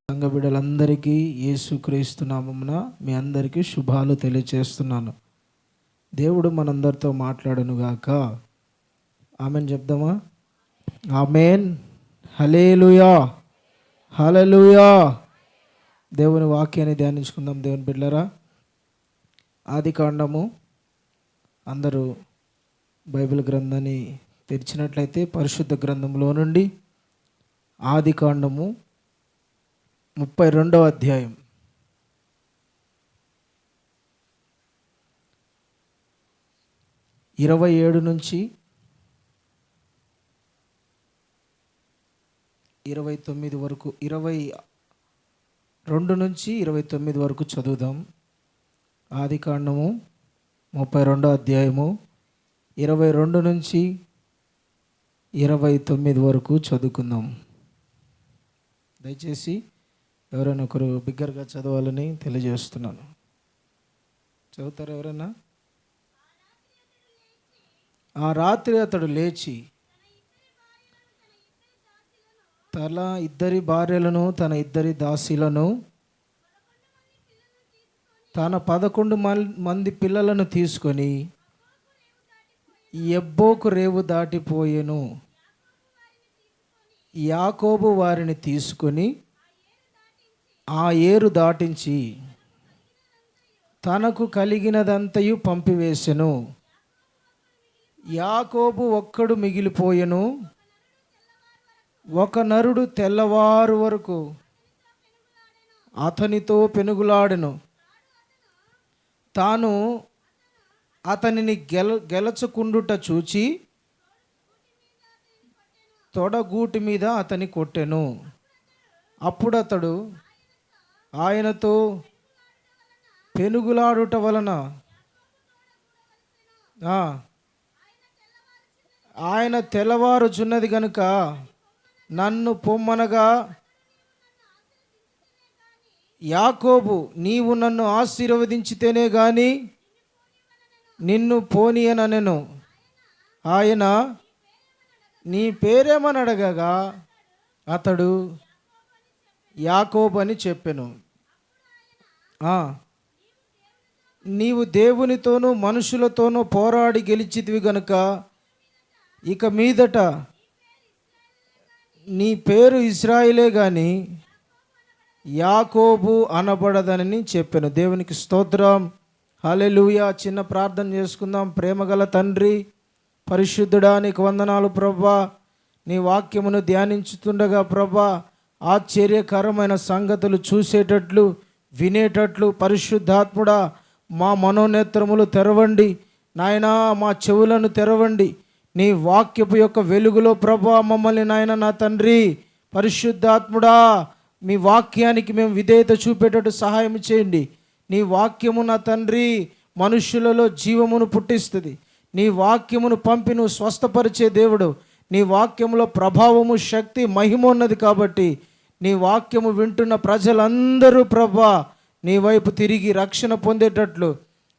సంఘ బిడ్డలందరికీ యేసుక్రీస్తు నామమున మీ అందరికీ శుభాలు తెలియచేస్తున్నాను. దేవుడు మనందరితో మాట్లాడునుగాక. ఆమెన్ చెప్దామా? ఆమెన్. హల్లెలూయా, హల్లెలూయా. దేవుని వాక్యాన్ని ధ్యానించుకుందాం. దేవుని బిడ్డలారా, ఆదికాండము అందరూ బైబిల్ గ్రంథాన్ని తెరిచినట్లయితే పరిశుద్ధ గ్రంథంలో నుండి ఆదికాండము 32వ అధ్యాయం 27 నుంచి 29 వరకు, 22 నుంచి 29 వరకు చదువుదాం. ఆదికాండము 32వ అధ్యాయము 22 నుంచి 29 వరకు చదువుకుందాం. దయచేసి ఎవరైనా ఒకరు బిగ్గరగా చదవాలని తెలియజేస్తున్నాను. చదువుతారు ఎవరైనా? ఆ రాత్రి అతడు లేచి తన ఇద్దరి భార్యలను, తన ఇద్దరి దాసీలను, తన 11 మంది పిల్లలను తీసుకొని యబ్బోకు రేవు దాటిపోయెను. యాకోబు వారిని తీసుకొని ఆ ఏరు దాటించి తనకు కలిగినదంతయు పంపివేసెను. యాకోబు ఒక్కడు మిగిలిపోయెను. ఒక నరుడు తెల్లవారు వరకు అతనితో పెనుగులాడెను. తాను అతనిని గెలచకుండుట చూచి తొడగూటి మీద అతని కొట్టెను. అప్పుడు అతడు ఆయనతో పెనుగులాడుట వలన ఆయన తెల్లవారుచున్నది గనుక నన్ను పొమ్మనగా, యాకోబు నీవు నన్ను ఆశీర్వదించితేనే గాని నిన్ను పోనీయనెను. ఆయన నీ పేరేమని అడగగా అతడు యాకోబు అని చెప్పెను. నీవు దేవునితోనూ మనుషులతోనూ పోరాడి గెలిచితివి గనుక ఇక మీదట నీ పేరు ఇశ్రాయేలే గాని యాకోబు అనబడదని చెప్పెను. దేవునికి స్తోత్రం. హల్లెలూయా. చిన్న ప్రార్థన చేసుకుందాం. ప్రేమగల తండ్రి, పరిశుద్ధుడా, నీకు వందనాలు ప్రభా. నీ వాక్యమును ధ్యానించుతుండగా ప్రభా, ఆశ్చర్యకరమైన సంగతులు చూసేటట్లు, వినేటట్లు పరిశుద్ధాత్ముడా మా మనోనేత్రములు తెరవండి నాయనా, మా చెవులను తెరవండి. నీ వాక్యపు యొక్క వెలుగులో ప్రభా మమ్మల్ని నాయన నా తండ్రి పరిశుద్ధాత్ముడా మీ వాక్యానికి మేము విధేయత చూపేటట్టు సహాయం చేయండి. నీ వాక్యము నా తండ్రి మనుష్యులలో జీవమును పుట్టిస్తుంది. నీ వాక్యమును పంపి నువ్వు స్వస్థపరిచే దేవుడు. నీ వాక్యములో ప్రభావము, శక్తి, మహిమ ఉన్నది కాబట్టి నీ వాక్యము వింటున్న ప్రజలందరూ ప్రభా నీ వైపు తిరిగి రక్షణ పొందేటట్లు,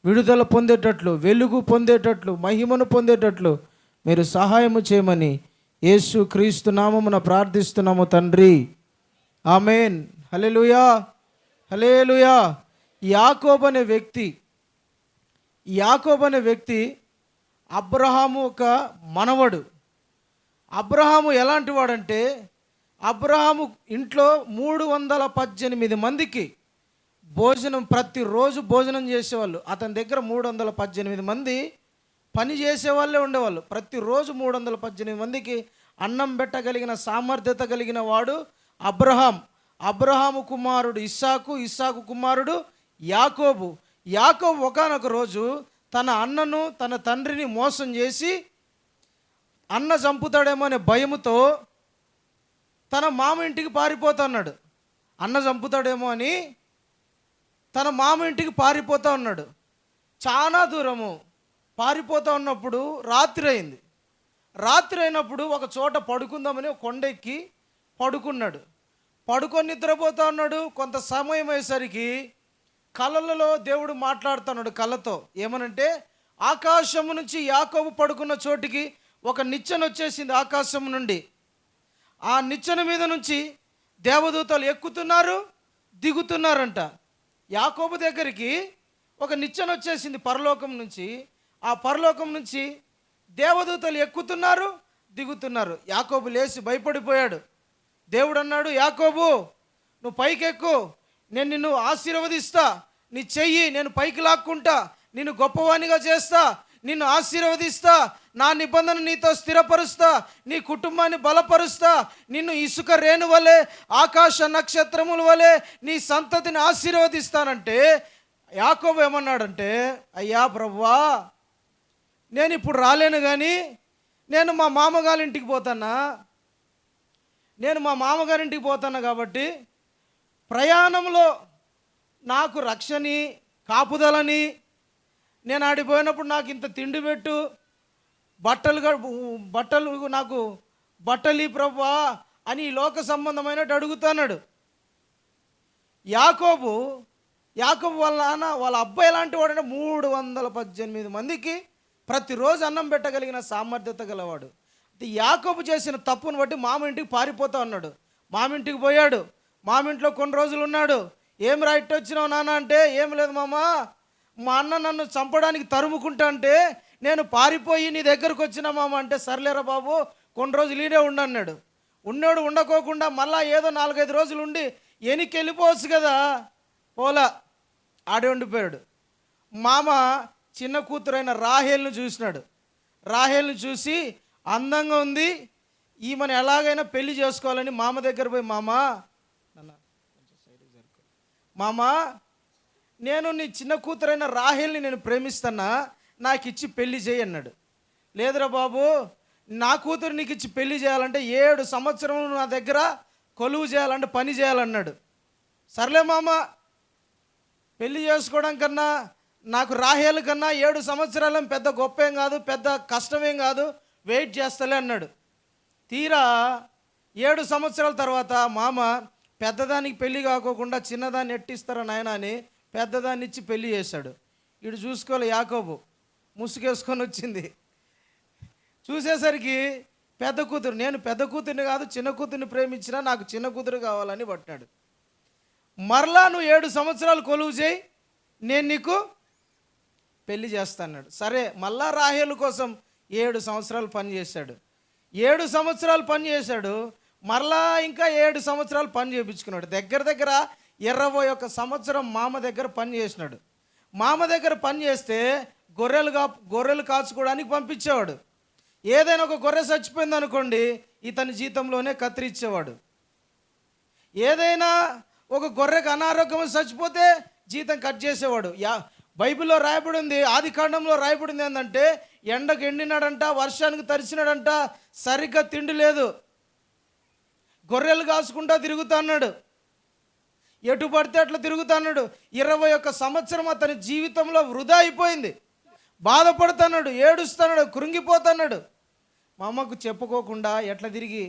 విడుదల పొందేటట్లు, వెలుగు పొందేటట్లు, మహిమను పొందేటట్లు మీరు సహాయము చేయమని యేసు క్రీస్తు నామమున ప్రార్థిస్తున్నాము తండ్రి. ఆమెన్. హల్లెలూయా, హల్లెలూయా. యాకోబు అనే వ్యక్తి అబ్రహాము ఒక మనవడు. అబ్రహాము ఎలాంటి వాడంటే, అబ్రహాము ఇంట్లో 318 మందికి భోజనం, ప్రతిరోజు భోజనం చేసేవాళ్ళు. అతని దగ్గర 318 మంది పని చేసేవాళ్ళే ఉండేవాళ్ళు. ప్రతిరోజు 318 మందికి అన్నం పెట్టగలిగిన సామర్థ్యత కలిగిన వాడు అబ్రహాము కుమారుడు ఇస్సాకు, ఇస్సాకు కుమారుడు యాకోబు. యాకోబు ఒకానొక రోజు తన అన్నను, తన తండ్రిని మోసం చేసి అన్న చంపుతాడేమో అనే భయముతో తన మామ ఇంటికి పారిపోతున్నాడు. అన్న చంపుతాడేమో అని తన మామ ఇంటికి పారిపోతూ ఉన్నాడు. చాలా దూరము పారిపోతూ ఉన్నప్పుడు రాత్రి అయింది. రాత్రి అయినప్పుడు ఒక చోట పడుకుందామని ఒక కొండ ఎక్కి పడుకున్నాడు. పడుకొని నిద్రపోతూ ఉన్నాడు. కొంత సమయం అయ్యేసరికి కళలలో దేవుడు మాట్లాడుతున్నాడు కళ్ళతో. ఏమనంటే, ఆకాశము నుంచి యాకోబు పడుకున్న చోటికి ఒక నిచ్చెన వచ్చేసింది ఆకాశం నుండి. ఆ నిచ్చెన మీద నుంచి దేవదూతలు ఎక్కుతున్నారు, దిగుతున్నారంట. యాకోబు దగ్గరికి ఒక నిచ్చెన వచ్చేసింది పరలోకం నుంచి. ఆ పరలోకం నుంచి దేవదూతలు ఎక్కుతున్నారు, దిగుతున్నారు. యాకోబు లేచి భయపడిపోయాడు. దేవుడు అన్నాడు, యాకోబు నువ్వు పైకి ఎక్కు, నేను నిన్ను ఆశీర్వదిస్తా, నీ చెయ్యి నేను పైకి లాక్కుంటా, నిన్ను గొప్పవానిగా చేస్తా, నిన్ను ఆశీర్వదిస్తా, నా నిబంధన నీతో స్థిరపరుస్తా, నీ కుటుంబాన్ని బలపరుస్తా, నిన్ను ఇసుక రేణు వలె ఆకాశ నక్షత్రముల వలె నీ సంతతిని ఆశీర్వదిస్తానంటే యాకోబు ఏమన్నాడంటే, అయ్యా ప్రభువా నేను ఇప్పుడు రాలేను, కానీ నేను మా మామగారింటికి పోతానా, నేను మా మామగారింటికి పోతాను కాబట్టి ప్రయాణంలో నాకు రక్షని కాపుదలని, నేను ఆడిపోయినప్పుడు నాకు ఇంత తిండి పెట్టు, బట్టలు నాకు బట్టలు ప్రభువా అని ఈ లోక సంబంధమైనట్టు అడుగుతున్నాడు. యాకోబు వాళ్ళ నాన్న వాళ్ళ అబ్బాయి లాంటి వాడంటే 318 మందికి ప్రతిరోజు అన్నం పెట్టగలిగిన సామర్థ్యత గలవాడు. యాకోబు చేసిన తప్పును బట్టి మామ ఇంటికి పారిపోతా ఉన్నాడు. మామింటికి పోయాడు, మామింట్లో కొన్ని రోజులు ఉన్నాడు. ఏం రైట్ వచ్చినావు నాన్న అంటే, ఏం లేదు మామ, మా అన్న నన్ను చంపడానికి తరుముకుంటా అంటే నేను పారిపోయి నీ దగ్గరకు వచ్చిన మామ అంటే, సర్లేరా బాబు కొన్ని రోజులు ఈడే ఉండన్నాడు. ఉన్నాడు, ఉండకోకుండా మళ్ళా ఏదో 4-5 రోజులు ఉండి ఎనికి వెళ్ళిపోవచ్చు కదా, పోలా, ఆడే ఉండిపోయాడు. మామ చిన్న కూతురైన రాహేల్ను చూసినాడు. రాహేల్ను చూసి అందంగా ఉంది, ఈమెను ఎలాగైనా పెళ్లి చేసుకోవాలని మామ దగ్గర పోయి, మామా నేను నీ చిన్న కూతురైన రాహేల్ని నేను ప్రేమిస్తున్నా, నాకు ఇచ్చి పెళ్లి చేయి అన్నాడు. లేదురా బాబు, నా కూతురు నీకు ఇచ్చి పెళ్లి చేయాలంటే 7 సంవత్సరములు నా దగ్గర కొలువు చేయాలంటే పని చేయాలన్నాడు. సర్లే మామ, పెళ్లి చేసుకోవడం కన్నా నాకు రాహేలు కన్నా 7 సంవత్సరాలు పెద్ద గొప్ప ఏం కాదు, పెద్ద కష్టమేం కాదు, వెయిట్ చేస్తలే అన్నాడు. తీరా 7 సంవత్సరాల తర్వాత మామ పెద్దదానికి పెళ్లి కాకోకుండా చిన్నదాన్ని ఎట్టిస్తారా నాయన అని పెద్దదాన్ని ఇచ్చి పెళ్లి చేశాడు. ఇటు చూసుకోవాలి, యాకోబు ముసుగేసుకొని వచ్చింది. చూసేసరికి పెద్ద కూతురు, నేను పెద్ద కూతురిని కాదు చిన్న కూతురిని ప్రేమించినా నాకు చిన్న కూతురు కావాలని పట్టినాడు. మరలా నువ్వు 7 సంవత్సరాలు కొలువు చేయి, నేను నీకు పెళ్లి చేస్తాన్నాడు. సరే, మళ్ళా రాహేలు కోసం 7 సంవత్సరాలు పని చేశాడు. 7 సంవత్సరాలు పని చేశాడు. మరలా ఇంకా 7 సంవత్సరాలు పని చేయించుకున్నాడు. దగ్గర 21 సంవత్సరం మామ దగ్గర పని చేసినాడు. మామ దగ్గర పని చేస్తే గొర్రెలు కాచుకోవడానికి పంపించేవాడు. ఏదైనా ఒక గొర్రె చచ్చిపోయింది అనుకోండి, ఇతని జీతంలోనే కత్తిరించేవాడు. ఏదైనా ఒక గొర్రెకు అనారోగ్యం చచ్చిపోతే జీతం కట్ చేసేవాడు. బైబిల్లో రాయబడి ఉంది, ఆది కాండంలో రాయబడి ఉంది ఏంటంటే, ఎండకు ఎండినాడంట, వర్షానికి తరిచినాడంట, సరిగ్గా తిండి లేదు, గొర్రెలు కాసుకుంటా తిరుగుతున్నాడు, ఎటు పడితే అట్లా తిరుగుతున్నాడు. 21 సంవత్సరం అతని జీవితంలో వృధా అయిపోయింది. బాధపడుతున్నాడు, ఏడుస్తున్నాడు, కృంగిపోతున్నాడు. మా అమ్మకు చెప్పుకోకుండా ఎట్లా తిరిగి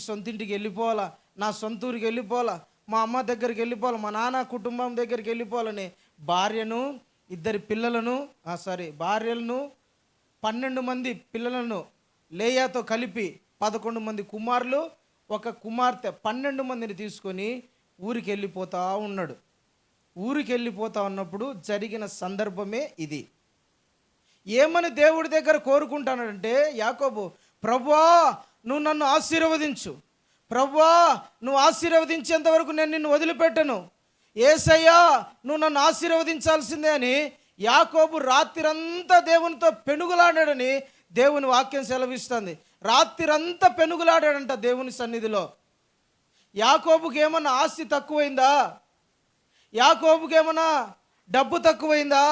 సొంత ఇంటికి వెళ్ళిపోవాలా, నా సొంత ఊరికి వెళ్ళిపోవాలా, మా అమ్మ దగ్గరికి వెళ్ళిపోవాలి, మా నాన్న కుటుంబం దగ్గరికి వెళ్ళిపోవాలని భార్యలను 12 మంది పిల్లలను లేయాతో కలిపి 11 మంది కుమారులు, ఒక కుమార్తె, 12 మందిని తీసుకొని ఊరికి వెళ్ళిపోతా ఉన్నాడు. ఊరికి వెళ్ళిపోతా ఉన్నప్పుడు జరిగిన సందర్భమే ఇది. ఏమని దేవుడి దగ్గర కోరుకుంటానంటే యాకోబు, ప్రభువా నువ్వు నన్ను ఆశీర్వదించు, ప్రభువా నువ్వు ఆశీర్వదించేంత వరకు నేను నిన్ను వదిలిపెట్టను, యేసయ్యా నువ్వు నన్ను ఆశీర్వదించాల్సిందే అని యాకోబు రాత్రిరంతా దేవునితో పెనుగులాడాడని దేవుని వాక్యం సెలవిస్తుంది. రాత్రిరంతా పెనుగులాడాడంట దేవుని సన్నిధిలో. యాకోబుకి ఏమన్నా ఆస్తి తక్కువైందా? యాకోబుకి ఏమన్నా డబ్బు తక్కువైందా?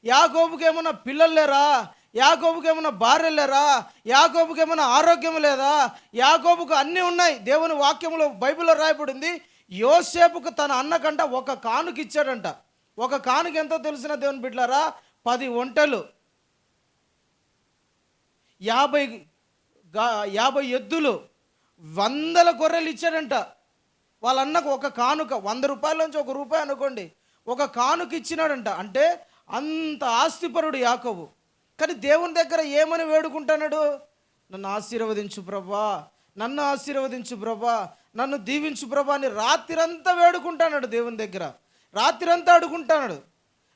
యాకోబుకి ఏమన్నా పిల్లలు లేరా? యాకోబుకి ఏమన్నా భార్యలు లేరా? యాకోబుకి ఏమన్నా ఆరోగ్యం లేదా? యాకోబుకు అన్నీ ఉన్నాయి. దేవుని వాక్యంలో బైబిల్లో రాయబడింది, యోసేపుకు తన అన్నకంట ఒక కానుక ఇచ్చాడంట. ఒక కానుక ఎంతో తెలిసిన దేవుని బిడ్డలారా, 10 ఒంటెలు, 50 ఎద్దులు, 100 గొర్రెలు ఇచ్చాడంట. వాళ్ళ అన్నకు ఒక కానుక, 100 రూపాయల నుంచి ₹1 అనుకోండి, ఒక కానుక ఇచ్చినాడంట. అంటే అంత ఆస్తిపరుడు యాకోబు. కానీ దేవుని దగ్గర ఏమని వేడుకుంటున్నాడు? నన్ను ఆశీర్వదించు ప్రభా, నన్ను ఆశీర్వదించు ప్రభా, నన్ను దీవించు ప్రభా అని రాత్రిరంతా వేడుకుంటాడు దేవుని దగ్గర. రాత్రిరంతా అడుగుంటాడు.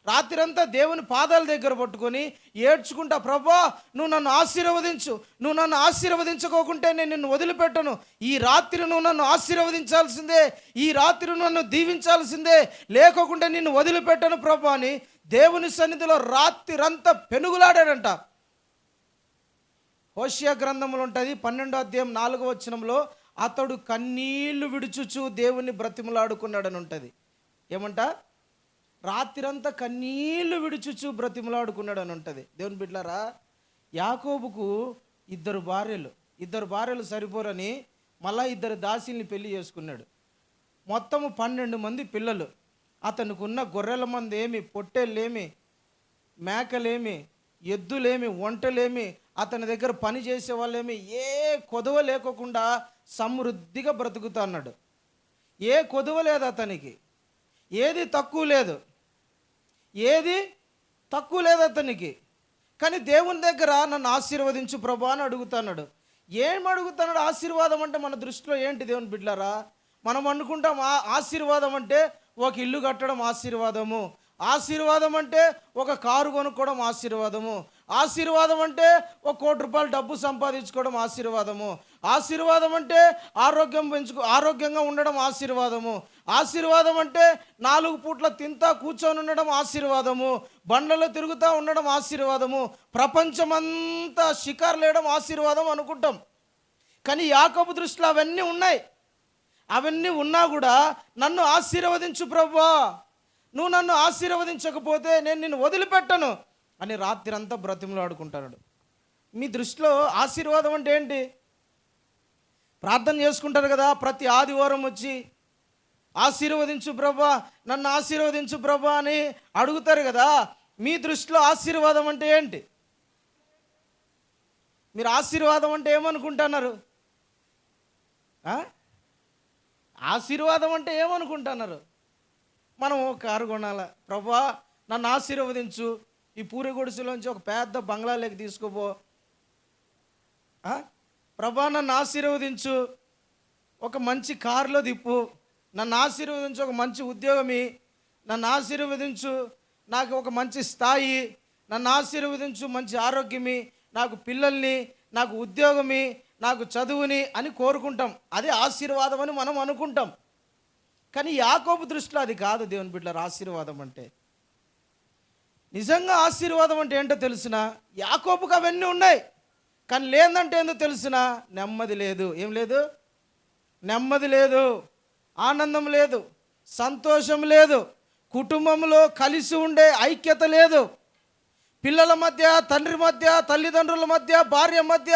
రాత్రిరంతా దేవుని పాదాల దగ్గర పట్టుకొని ఏడ్చుకుంటా, ప్రభా నువ్వు నన్ను ఆశీర్వదించు, నువ్వు నన్ను ఆశీర్వదించుకోకుంటే నేను నిన్ను వదిలిపెట్టను, ఈ రాత్రి నువ్వు నన్ను ఆశీర్వదించాల్సిందే, ఈ రాత్రి నన్ను దీవించాల్సిందే, లేకోకుంటే నిన్ను వదిలిపెట్టను ప్రభా అని దేవుని సన్నిధిలో రాత్రిరంతా పెనుగులాడాడంట. హోషేయ గ్రంథంలో ఉంటుంది 12వ అధ్యాయం 4వ వచనంలో, అతడు కన్నీళ్లు విడుచుచు దేవుని బ్రతిమలాడుకున్నాడని ఉంటుంది. ఏమంట? రాత్రిరంతా కన్నీళ్లు విడుచుచు బ్రతిమలాడుకున్నాడని ఉంటుంది. దేవుని బిడ్డలారా, యాకోబుకు ఇద్దరు భార్యలు సరిపోరని మళ్ళా 2 దాసీల్ని పెళ్లి చేసుకున్నాడు. మొత్తము 12 మంది పిల్లలు. అతనికి ఉన్న గొర్రెల మంది ఏమి, పొట్టేళ్ళేమి, మేకలేమి, ఎద్దులేమి, ఒంటలేమి, అతని దగ్గర పని చేసే వాళ్ళేమి, ఏ కొదవ లేకోకుండా సమృద్ధిగా బ్రతుకుతున్నాడు. ఏ కొదవ లేదు అతనికి, ఏది తక్కువ లేదు అతనికి. కానీ దేవుని దగ్గర నన్ను ఆశీర్వదించు ప్రభా అని అడుగుతున్నాడు. ఏం అడుగుతున్నాడు? ఆశీర్వాదం అంటే మన దృష్టిలో ఏంటి దేవుని బిడ్డలారా? మనం అనుకుంటాం ఆశీర్వాదం అంటే ఒక ఇల్లు కట్టడం ఆశీర్వాదము, ఆశీర్వాదం అంటే ఒక కారు కొనుక్కోవడం ఆశీర్వాదము, ఆశీర్వాదం అంటే ఒక ₹1 డబ్బు సంపాదించుకోవడం ఆశీర్వాదము, ఆశీర్వాదం అంటే ఆరోగ్యంగా ఉండడం ఆశీర్వాదము, ఆశీర్వాదం అంటే 4 పూట్ల తింటా కూర్చొని ఉండడం ఆశీర్వాదము, బండ్లలో తిరుగుతూ ఉండడం ఆశీర్వాదము, ప్రపంచమంతా షికార్లు వేయడం ఆశీర్వాదం అనుకుంటాం. కానీ యాకోబు దృష్టిలో అవన్నీ ఉన్నాయి. అవన్నీ ఉన్నా కూడా నన్ను ఆశీర్వదించు ప్రభువా, నువ్వు నన్ను ఆశీర్వదించకపోతే నేను నిన్ను వదిలిపెట్టను అని రాత్రిరంతా బ్రతిమలాడుకుంటాడు. మీ దృష్టిలో ఆశీర్వాదం అంటే ఏంటి? ప్రార్థన చేసుకుంటారు కదా, ప్రతి ఆదివారం వచ్చి ఆశీర్వదించు ప్రభా, నన్ను ఆశీర్వదించు ప్రభా అని అడుగుతారు కదా. మీ దృష్టిలో ఆశీర్వాదం అంటే ఏంటి? మీరు ఆశీర్వాదం అంటే ఏమనుకుంటున్నారు? ఆశీర్వాదం అంటే ఏమనుకుంటున్నారు? మనం ఒక కారు కొనాలా, ప్రభా నన్ను ఆశీర్వదించు, ఈ పూరి గుడిసెలోంచి ఒక పెద్ద బంగ్లాలోకి తీసుకోపో, ప్రభా నన్ను ఆశీర్వదించు, ఒక మంచి కారులో తిప్పు, నన్ను ఆశీర్వదించు, ఒక మంచి ఉద్యోగమి, నన్ను ఆశీర్వదించు, నాకు ఒక మంచి స్థాయి, నన్ను ఆశీర్వదించు, మంచి ఆరోగ్యమి, నాకు పిల్లల్ని, నాకు ఉద్యోగమి, నాకు చదువుని అని కోరుకుంటాం. అదే ఆశీర్వాదం అని మనం అనుకుంటాం. కానీ యాకోబు దృష్టిలో అది కాదు దేవుని బిడ్డలారా. ఆశీర్వాదం అంటే, నిజంగా ఆశీర్వాదం అంటే ఏంటో తెలిసిన? యాకోబుకు అవన్నీ ఉన్నాయి, కానీ లేదంటే ఏందో తెలిసిన? నెమ్మది లేదు. ఏం లేదు? నెమ్మది లేదు, ఆనందం లేదు, సంతోషం లేదు, కుటుంబంలో కలిసి ఉండే ఐక్యత లేదు, పిల్లల మధ్య, తండ్రి మధ్య, తల్లిదండ్రుల మధ్య, భార్య మధ్య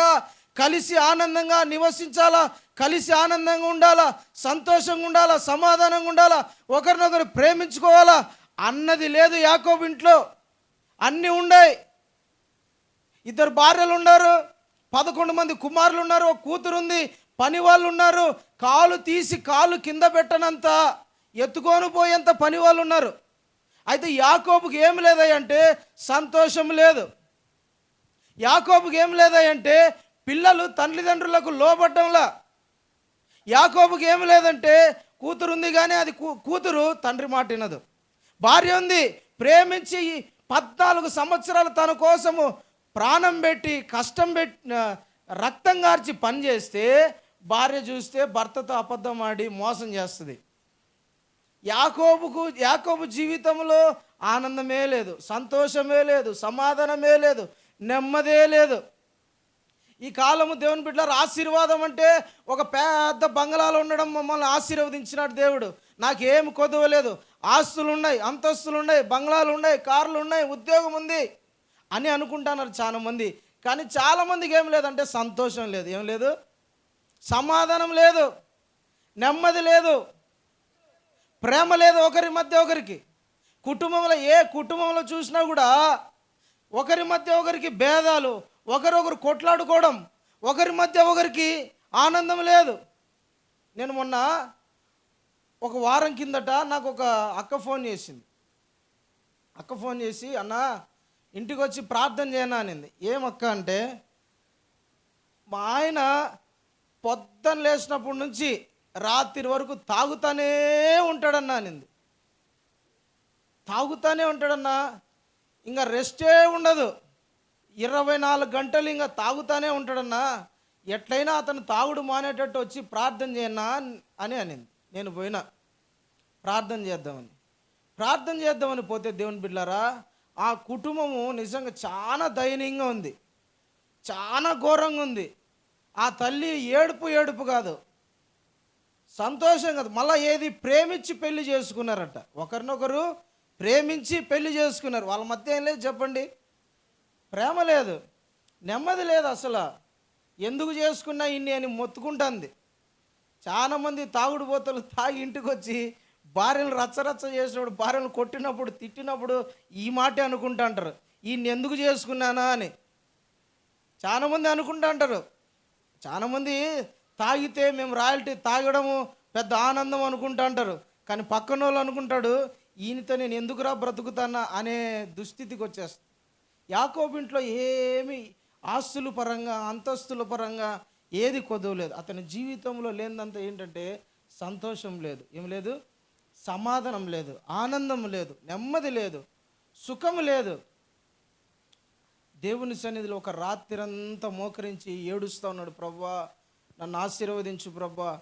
కలిసి ఆనందంగా నివసించాలా, కలిసి ఆనందంగా ఉండాలా, సంతోషంగా ఉండాలా, సమాధానంగా ఉండాలా, ఒకరినొకరు ప్రేమించుకోవాలా అన్నది లేదు యాకోబు ఇంట్లో. అన్నీ ఉన్నాయి. 2 భార్యలు ఉన్నారు, 11 మంది కుమారులు ఉన్నారు, ఒక కూతురు ఉంది, పని వాళ్ళు ఉన్నారు, కాలు తీసి కాలు కింద పెట్టనంత ఎత్తుకొని పోయేంత పని వాళ్ళు ఉన్నారు. అయితే యాకోబుకి ఏం లేదంటే సంతోషం లేదు. యాకోబుకి ఏం లేదంటే పిల్లలు తల్లిదండ్రులకు లోబడ్డంలా. యాకోబుకి ఏం లేదంటే కూతురు ఉంది, కానీ అది కూతురు తండ్రి మాట వినదు. భార్య ఉంది, ప్రేమించి 14 సంవత్సరాలు తన కోసము ప్రాణం పెట్టి కష్టం పెట్టి రక్తం కార్చి పని చేస్తే భార్య చూస్తే భర్తతో అబద్ధం ఆడి మోసం చేస్తుంది. యాకోబు జీవితంలో ఆనందమే లేదు, సంతోషమే లేదు, సమాధానమే లేదు, నెమ్మదే లేదు. ఈ కాలము దేవుని బిడ్డలారా, ఆశీర్వాదం అంటే ఒక పెద్ద బంగళాలో ఉండడం, మమ్మల్ని ఆశీర్వదించినాడు దేవుడు, నాకేమి కొదవలేదు, ఆస్తులు ఉన్నాయి, అంతస్తులు ఉన్నాయి, బంగ్లాలు ఉన్నాయి, కార్లు ఉన్నాయి, ఉద్యోగం ఉంది అని అనుకుంటున్నారు చాలామంది. కానీ చాలామందికి ఏం లేదంటే సంతోషం లేదు, ఏం లేదు, సమాధానం లేదు, నెమ్మది లేదు, ప్రేమ లేదు ఒకరి మధ్య ఒకరికి. కుటుంబంలో ఏ కుటుంబంలో చూసినా కూడా ఒకరి మధ్య ఒకరికి భేదాలు, ఒకరొకరు కొట్లాడుకోవడం, ఒకరి మధ్య ఒకరికి ఆనందం లేదు. నేను మొన్న ఒక వారం కిందట నాకు ఒక అక్క ఫోన్ చేసింది. అక్క ఫోన్ చేసి, అన్న ఇంటికి వచ్చి ప్రార్థన చేయనా అనింది. ఏమక్క అంటే, మా ఆయన పొద్దున్న లేచినప్పటి నుంచి రాత్రి వరకు తాగుతానే ఉంటాడన్నా అనింది. తాగుతానే ఉంటాడన్నా, ఇంకా రెస్టే ఉండదు, 24 గంటలు ఇంకా తాగుతానే ఉంటాడన్నా. ఎట్లయినా అతను తాగుడు మానేటట్టు వచ్చి ప్రార్థన చేయన్నా అని అనింది. నేను పోయినా ప్రార్థన చేద్దామని పోతే దేవుని బిడ్డలారా, ఆ కుటుంబము నిజంగా చాలా దయనీయంగా ఉంది, చాలా ఘోరంగా ఉంది. ఆ తల్లి ఏడుపు కాదు, సంతోషం కాదు, మళ్ళీ ఏది ప్రేమించి పెళ్లి చేసుకున్నారట. ఒకరినొకరు ప్రేమించి పెళ్లి చేసుకున్నారు. వాళ్ళ మధ్య ఏం లేదు చెప్పండి, ప్రేమ లేదు, నెమ్మది లేదు అసలు. ఎందుకు చేసుకున్నా ఇన్ని అని మొత్తుకుంటుంది. చాలామంది తాగుడు పోతలు తాగి ఇంటికి వచ్చి భార్యను రచ్చరచ్చ చేసినప్పుడు, భార్యను కొట్టినప్పుడు, తిట్టినప్పుడు ఈ మాటే అనుకుంటా అంటారు, ఈయన్ని ఎందుకు చేసుకున్నానా అని చాలామంది అనుకుంటా అంటారు. చాలామంది తాగితే మేము రాయల్టీ తాగడము పెద్ద ఆనందం అనుకుంటా అంటారు. కానీ పక్కన వాళ్ళు అనుకుంటాడు, ఈయనతో నేను ఎందుకురా బ్రతుకుతానా అనే దుస్థితికి వచ్చేస్తుంది. యాకోబు ఇంట్లో ఏమి ఆస్తుల పరంగా, అంతస్తుల పరంగా ఏది కొదవలేదు. అతని జీవితంలో లేనిదంతా ఏంటంటే సంతోషం లేదు, ఏం లేదు, సమాధానం లేదు, ఆనందం లేదు, నెమ్మది లేదు, సుఖం లేదు. దేవుని సన్నిధిలో ఒక రాత్రంతా మోకరించి ఏడుస్తూ ఉన్నాడు, ప్రభువా నన్ను ఆశీర్వదించు ప్రభువా,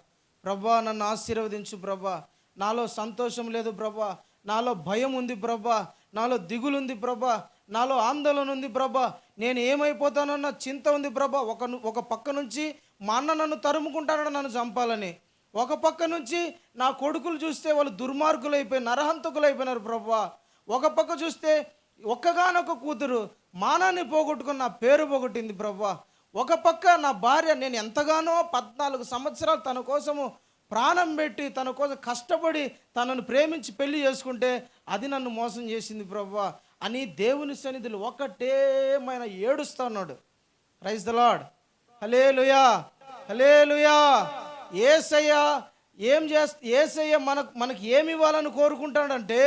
ప్రభువా నన్ను ఆశీర్వదించు ప్రభువా, నాలో సంతోషం లేదు ప్రభువా, నాలో భయం ఉంది ప్రభువా, నాలో దిగులు ఉంది ప్రభువా, నాలో ఆందోళన ఉంది ప్రభా, నేను ఏమైపోతానన్న చింత ఉంది ప్రభా. ఒక పక్క నుంచి మా అన్న నన్ను తరుముకుంటాడని నన్ను చంపాలని, ఒక పక్క నుంచి నా కొడుకులు చూస్తే వాళ్ళు దుర్మార్గులు అయిపోయి నరహంతకులు అయిపోయినారు ప్రభా. ఒక పక్క చూస్తే ఒక్కగానొక్క కూతురు మానాన్ని పోగొట్టుకుని నా పేరు పోగొట్టింది ప్రభా. ఒక పక్క నా భార్య, నేను ఎంతగానో 14 సంవత్సరాలు తన కోసము ప్రాణం పెట్టి, తన కోసం కష్టపడి, తనను ప్రేమించి పెళ్లి చేసుకుంటే అది నన్ను మోసం చేసింది ప్రభా అని దేవుని సన్నిధిలో ఒకటేమైన ఏడుస్తా ఉన్నాడు. ప్రైజ్ ద లార్డ్, హల్లెలూయా, హల్లెలూయా. యేసయ్య మనకి ఏమి ఇవ్వాలని కోరుకుంటాడంటే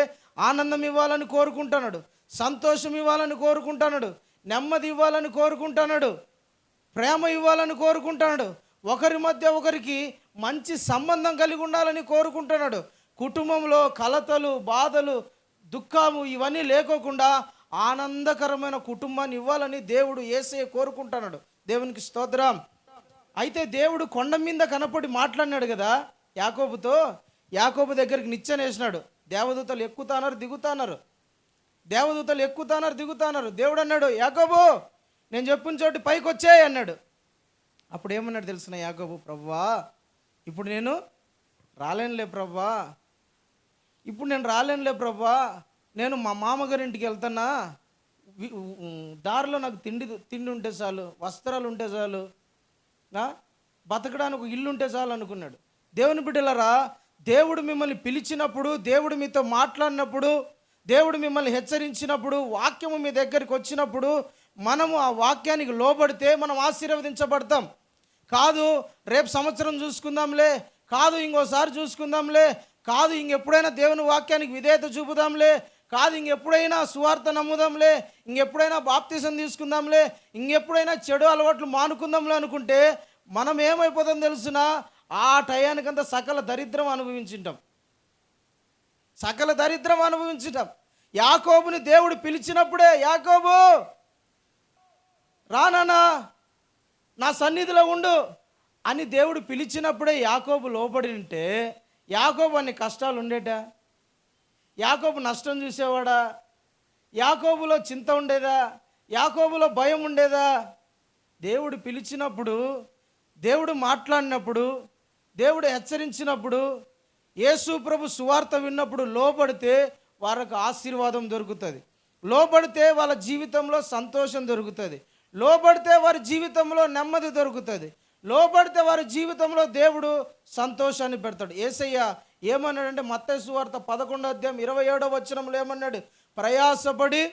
ఆనందం ఇవ్వాలని కోరుకుంటున్నాడు, సంతోషం ఇవ్వాలని కోరుకుంటున్నాడు, నెమ్మది ఇవ్వాలని కోరుకుంటున్నాడు, ప్రేమ ఇవ్వాలని కోరుకుంటున్నాడు, ఒకరి మధ్య ఒకరికి మంచి సంబంధం కలిగి ఉండాలని కోరుకుంటున్నాడు. కుటుంబంలో కలతలు, బాధలు, దుఃఖము ఇవన్నీ లేకోకుండా ఆనందకరమైన కుటుంబాన్ని ఇవ్వాలని దేవుడు యేసయ్య కోరుకుంటున్నాడు. దేవునికి స్తోత్రం. అయితే దేవుడు కొండ మీద కనపడి మాట్లాడినాడు కదా యాకోబుతో. యాకోబు దగ్గరికి నిచ్చెన వేసినాడు. దేవదూతలు ఎక్కుతాన్నారు దిగుతాన్నారు, దేవదూతలు ఎక్కుతాన్నారు దిగుతాన్నారు. దేవుడు అన్నాడు, యాకోబు నేను చెప్పిన చోటు పైకి వచ్చాయి అన్నాడు. అప్పుడు ఏమన్నాడు తెలిసిన యాకోబు, ప్రభువా ఇప్పుడు నేను రాలేనులే ప్రభువా, ఇప్పుడు నేను రాలేనులే ప్రభువా, నేను మా మామగారి ఇంటికి వెళ్తానా, దారిలో నాకు తిండి ఉంటే చాలు, వస్త్రాలు ఉంటే చాలు, బతకడానికి ఒక ఇల్లు ఉంటే చాలు అనుకున్నాడు. దేవుని బిడ్డలారా, దేవుడు మిమ్మల్ని పిలిచినప్పుడు, దేవుడు మీతో మాట్లాడినప్పుడు, దేవుడు మిమ్మల్ని హెచ్చరించినప్పుడు, వాక్యము మీ దగ్గరికి వచ్చినప్పుడు మనము ఆ వాక్యానికి లోబడితే మనం ఆశీర్వదించబడతాం. కాదు రేపు సంవత్సరం చూసుకుందాంలే, కాదు ఇంకోసారి చూసుకుందాంలే, కాదు ఇంకెప్పుడైనా దేవుని వాక్యానికి విధేయత చూపుదాంలే, కాదు ఇంకెప్పుడైనా సువార్త నమ్ముదాంలే, ఇంకెప్పుడైనా బాప్తిసం తీసుకుందాంలే, ఇంకెప్పుడైనా చెడు అలవాట్లు మానుకుందాంలే అనుకుంటే మనం ఏమైపోతాం తెలుసునా, ఆ టయానికంతా సకల దరిద్రం అనుభవించుంటాం, సకల దరిద్రం అనుభవించుంటాం. యాకోబుని దేవుడు పిలిచినప్పుడే, యాకోబు రానా నా సన్నిధిలో ఉండు అని దేవుడు పిలిచినప్పుడే యాకోబు లోబడి ఉంటే యాకోబు అన్ని కష్టాలు ఉండేటా? యాకోబు నష్టం చూసేవాడా? యాకోబులో చింత ఉండేదా? యాకోబులో భయం ఉండేదా? దేవుడు పిలిచినప్పుడు, దేవుడు మాట్లాడినప్పుడు, దేవుడు హెచ్చరించినప్పుడు, యేసు ప్రభు సువార్త విన్నప్పుడు లోబడితే వారికి ఆశీర్వాదం దొరుకుతుంది, లోబడితే వాళ్ళ జీవితంలో సంతోషం దొరుకుతుంది, లోబడితే వారి జీవితంలో నెమ్మది దొరుకుతుంది, లోబడితే వారి జీవితంలో దేవుడు సంతోషాన్ని పెడతాడు. యేసయ్య ఏమన్నాడంటే మత్తయి సువార్త 11:27 ఏమన్నాడు, ప్రయాసపడి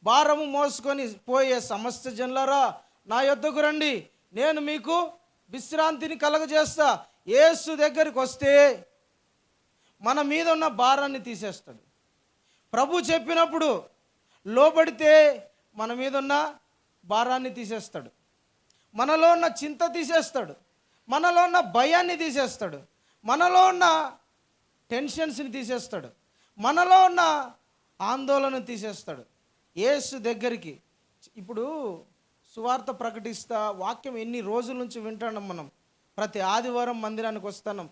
భారము మోసుకొని పోయే సమస్త జనులారా నా యొద్దకు రండి, నేను మీకు విశ్రాంతిని కలగజేస్తా. యేసు దగ్గరికి వస్తే మన మీద ఉన్న భారాన్ని తీసేస్తాడు. ప్రభు చెప్పినప్పుడు లోబడితే మన మీద ఉన్న భారాన్ని తీసేస్తాడు, మనలో ఉన్న చింత తీసేస్తాడు, మనలో ఉన్న భయాన్ని తీసేస్తాడు, మనలో ఉన్న టెన్షన్స్ని తీసేస్తాడు, మనలో ఉన్న ఆందోళన తీసేస్తాడు. యేసు దగ్గరికి ఇప్పుడు సువార్త ప్రకటిస్తా వాక్యం ఎన్ని రోజుల నుంచి వింటున్నాం మనం. ప్రతి ఆదివారం మందిరానికి వస్తున్నాం,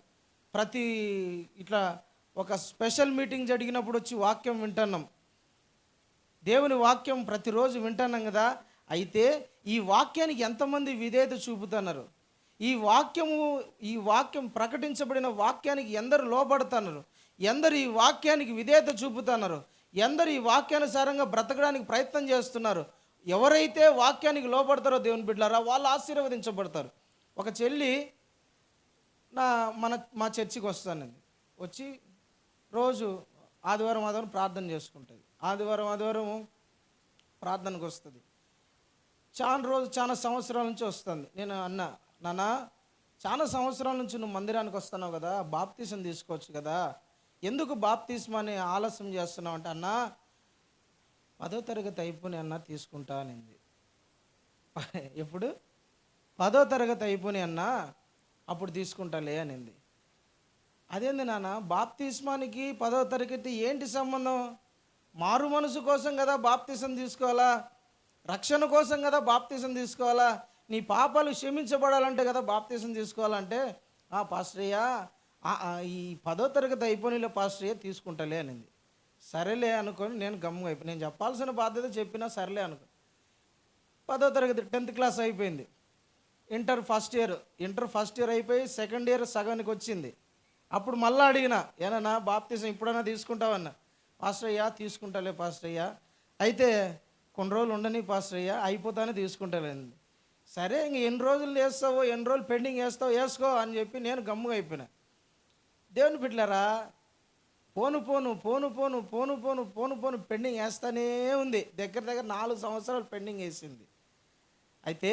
ప్రతి ఇట్లా ఒక స్పెషల్ మీటింగ్ జరిగినప్పుడు వచ్చి వాక్యం వింటున్నాం. దేవుని వాక్యం ప్రతిరోజు వింటున్నాం కదా. అయితే ఈ వాక్యానికి ఎంతమంది విధేయత చూపుతున్నారు? ఈ వాక్యం ప్రకటించబడిన వాక్యానికి ఎందరు లోబడుతున్నారు? ఎందరు ఈ వాక్యానికి విధేయత చూపుతున్నారు? ఎందరు ఈ వాక్యానుసారంగా బ్రతకడానికి ప్రయత్నం చేస్తున్నారు? ఎవరైతే వాక్యానికి లోబడతారో దేవుని బిడ్డలారా, వాళ్ళు ఆశీర్వదించబడతారు. ఒక చెల్లి మా చర్చికి వస్తానండి, వచ్చి రోజు ఆదివారం ప్రార్థన చేసుకుంటుంది. ఆదివారం ప్రార్థనకు వస్తుంది. చాలా సంవత్సరాల నుంచి వస్తుంది. నేను నాన్న చాలా సంవత్సరాల నుంచి నువ్వు మందిరానికి వస్తున్నావు కదా, బాప్తీసం తీసుకోవచ్చు కదా, ఎందుకు బాప్తీసం అని ఆలస్యం చేస్తున్నావు అంటే, అన్న 10వ తరగతి అయిపోయి అన్న తీసుకుంటా అనింది. ఎప్పుడు? 10వ తరగతి అయిపోయి అన్న అప్పుడు తీసుకుంటాలే అనింది. అదేంది నాన్న, బాప్తిస్మానికి 10వ తరగతి ఏంటి సంబంధం? మారు మనసు కోసం కదా బాప్తిసం తీసుకోవాలా, రక్షణ కోసం కదా బాప్తిసం తీసుకోవాలా, నీ పాపాలు క్షమించబడాలంటే కదా బాప్తిసం తీసుకోవాలంటే, పాస్టరయ్య ఈ 10వ తరగతి అయిపోయిన పాస్టరయ్య తీసుకుంటాలే అనింది. సరేలే అనుకొని నేను గమ్ముగా అయిపోయి, నేను చెప్పాల్సిన బాధ్యత చెప్పినా సరేలే అనుకో. 10వ తరగతి 10th క్లాస్ అయిపోయింది. ఇంటర్ ఫస్ట్ ఇయర్ అయిపోయి సెకండ్ ఇయర్ సగానికి వచ్చింది. అప్పుడు మళ్ళీ అడిగిన, ఏనన్నా బాప్తిసం ఇప్పుడన్నా తీసుకుంటావన్నా? పాస్టరయ్య తీసుకుంటాలే పాస్టరయ్య, అయితే కొన్ని రోజులు ఉండని పాస్టరయ్య, అయిపోతానే తీసుకుంటాలేంది. సరే ఇంక ఎన్ని రోజులు వేస్తావో, ఎన్ని రోజులు పెండింగ్ వేసుకో అని చెప్పి నేను గమ్ముగా అయిపోయినా. దేవుని బిడ్డలారా, పోను పెండింగ్ వేస్తానే ఉంది. దగ్గర 4 సంవత్సరాలు పెండింగ్ వేసింది. అయితే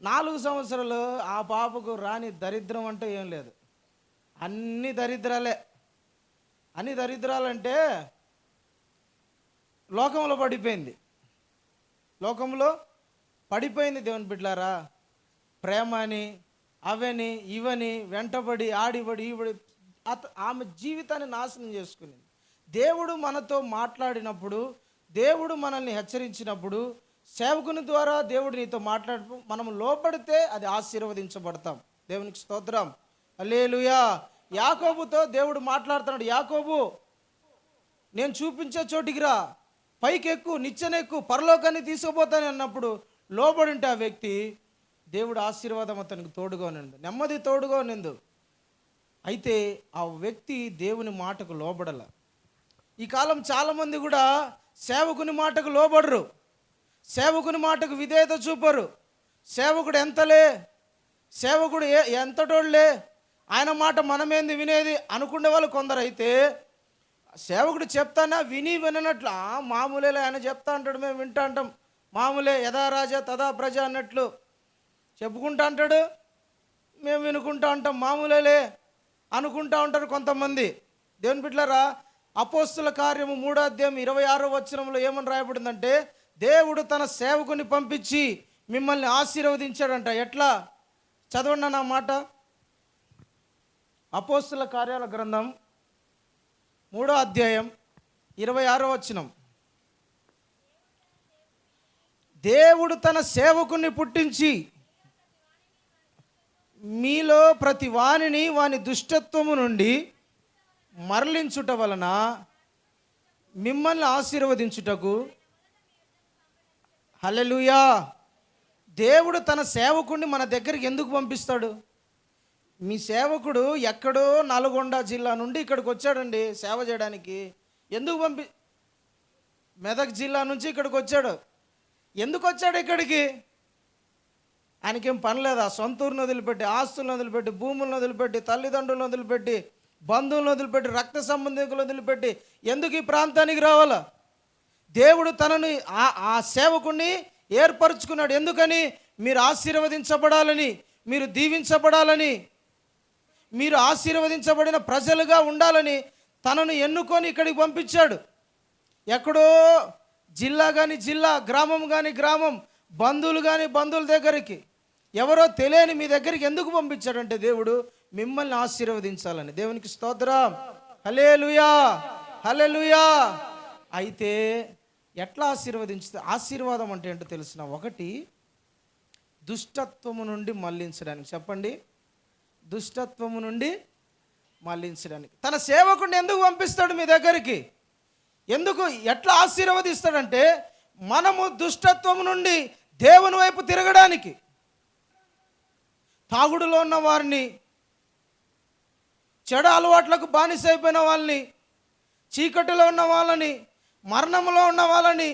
4 సంవత్సరాలు ఆ పాపకు రాని దరిద్రం అంటే ఏం లేదు. అన్ని దరిద్రాలే. అన్ని దరిద్రాలంటే లోకంలో పడిపోయింది దేవుని బిడ్డలారా. ప్రేమ అని అవని ఇవని వెంటబడి ఆడిబడి ఈబడి ఆమె జీవితాన్ని నాశనం చేసుకునింది. దేవుడు మనతో మాట్లాడినప్పుడు, దేవుడు మనల్ని హెచ్చరించినప్పుడు, సేవకుని ద్వారా దేవుడు నీతో మాట్లాడు, మనం లోపడితే అది ఆశీర్వదించబడతాం. దేవునికి స్తోత్రం, హల్లెలూయా. యాకోబుతో దేవుడు మాట్లాడుతున్నాడు, యాకోబు నేను చూపించే చోటికి రా, పైకెక్కు, నిచ్చెనెక్కు, పరలోకాన్ని తీసుకుపోతాను అన్నప్పుడు లోబడి ఉంటే ఆ వ్యక్తి, దేవుడు ఆశీర్వాదం అతనికి తోడుగా ఉన్నది, నెమ్మది తోడుగా ఉన్నది. అయితే ఆ వ్యక్తి దేవుని మాటకు లోబడల. ఈ కాలం చాలామంది కూడా సేవకుని మాటకు లోబడరు, సేవకుని మాటకు విధేయత చూపరు. సేవకుడు సేవకుడు ఎంతటోళ్ళే, ఆయన మాట మనమేంది వినేది అనుకునే వాళ్ళు కొందరు. అయితే సేవకుడు చెప్తానా విననట్లు, మామూలేలే ఆయన చెప్తా అంటాడు, మేము వింటా అంటాం, మామూలే యథా రాజా తదా ప్రజ అన్నట్లు చెప్పుకుంటా అంటాడు, మేము వినుకుంటా ఉంటాం, మామూలేలే అనుకుంటా ఉంటారు కొంతమంది. దేవుని బిడ్డలారా, అపోస్తుల కార్యము 3వ అధ్యాయం 26వ వచనంలో ఏమని రాయబడిందంటే, దేవుడు తన సేవకుని పంపించి మిమ్మల్ని ఆశీర్వదించాడంట. ఎట్లా? చదవండి నా మాట. అపోస్తుల కార్యాల గ్రంథం 3వ అధ్యాయం 26వ వచనం. దేవుడు తన సేవకుని పుట్టించి మీలో ప్రతి వానిని వాని దుష్టత్వము నుండి మరలించుట వలన మిమ్మల్ని ఆశీర్వదించుటకు. హల్లెలూయా. దేవుడు తన సేవకుడిని మన దగ్గరికి ఎందుకు పంపిస్తాడు? మీ సేవకుడు ఎక్కడో నల్గొండ జిల్లా నుండి ఇక్కడికి వచ్చాడండి సేవ చేయడానికి. ఎందుకు మెదక్ జిల్లా నుంచి ఇక్కడికి వచ్చాడు. ఎందుకు వచ్చాడు ఇక్కడికి? ఆయనకేం పని లేదా? సొంత ఊరిని వదిలిపెట్టి, ఆస్తులను వదిలిపెట్టి, భూములను వదిలిపెట్టి, తల్లిదండ్రులను వదిలిపెట్టి, బంధువులను వదిలిపెట్టి, రక్త సంబంధికులను వదిలిపెట్టి ఎందుకు ఈ ప్రాంతానికి రావాలా? దేవుడు తనని ఆ సేవకుడిని ఏర్పరచుకున్నాడు. ఎందుకని? మీరు ఆశీర్వదించబడాలని, మీరు దీవించబడాలని, మీరు ఆశీర్వదించబడిన ప్రజలుగా ఉండాలని తనను ఎన్నుకొని ఇక్కడికి పంపించాడు. ఎక్కడో జిల్లా కానీ జిల్లా, గ్రామం కానీ గ్రామం, బంధువులు కానీ బంధువుల దగ్గరికి, ఎవరో తెలియని మీ దగ్గరికి ఎందుకు పంపించాడంటే దేవుడు మిమ్మల్ని ఆశీర్వదించాలని. దేవునికి స్తోత్రం. హల్లెలూయా, హల్లెలూయా. అయితే ఎట్లా ఆశీర్వదించుతా? ఆశీర్వాదం అంటే ఏంటో తెలిసిన, ఒకటి దుష్టత్వము నుండి మళ్ళించడానికి. చెప్పండి, దుష్టత్వము నుండి మళ్ళించడానికి. తన సేవకుడిని ఎందుకు పంపిస్తాడు మీ దగ్గరికి? ఎందుకు, ఎట్లా ఆశీర్వదిస్తాడంటే మనము దుష్టత్వము నుండి దేవుని వైపు తిరగడానికి. తాగుడులో ఉన్న వారిని, చెడు అలవాట్లకు బానిస అయిపోయిన వాళ్ళని, చీకటిలో ఉన్న వాళ్ళని, మరణంలో ఉన్న వాళ్ళని,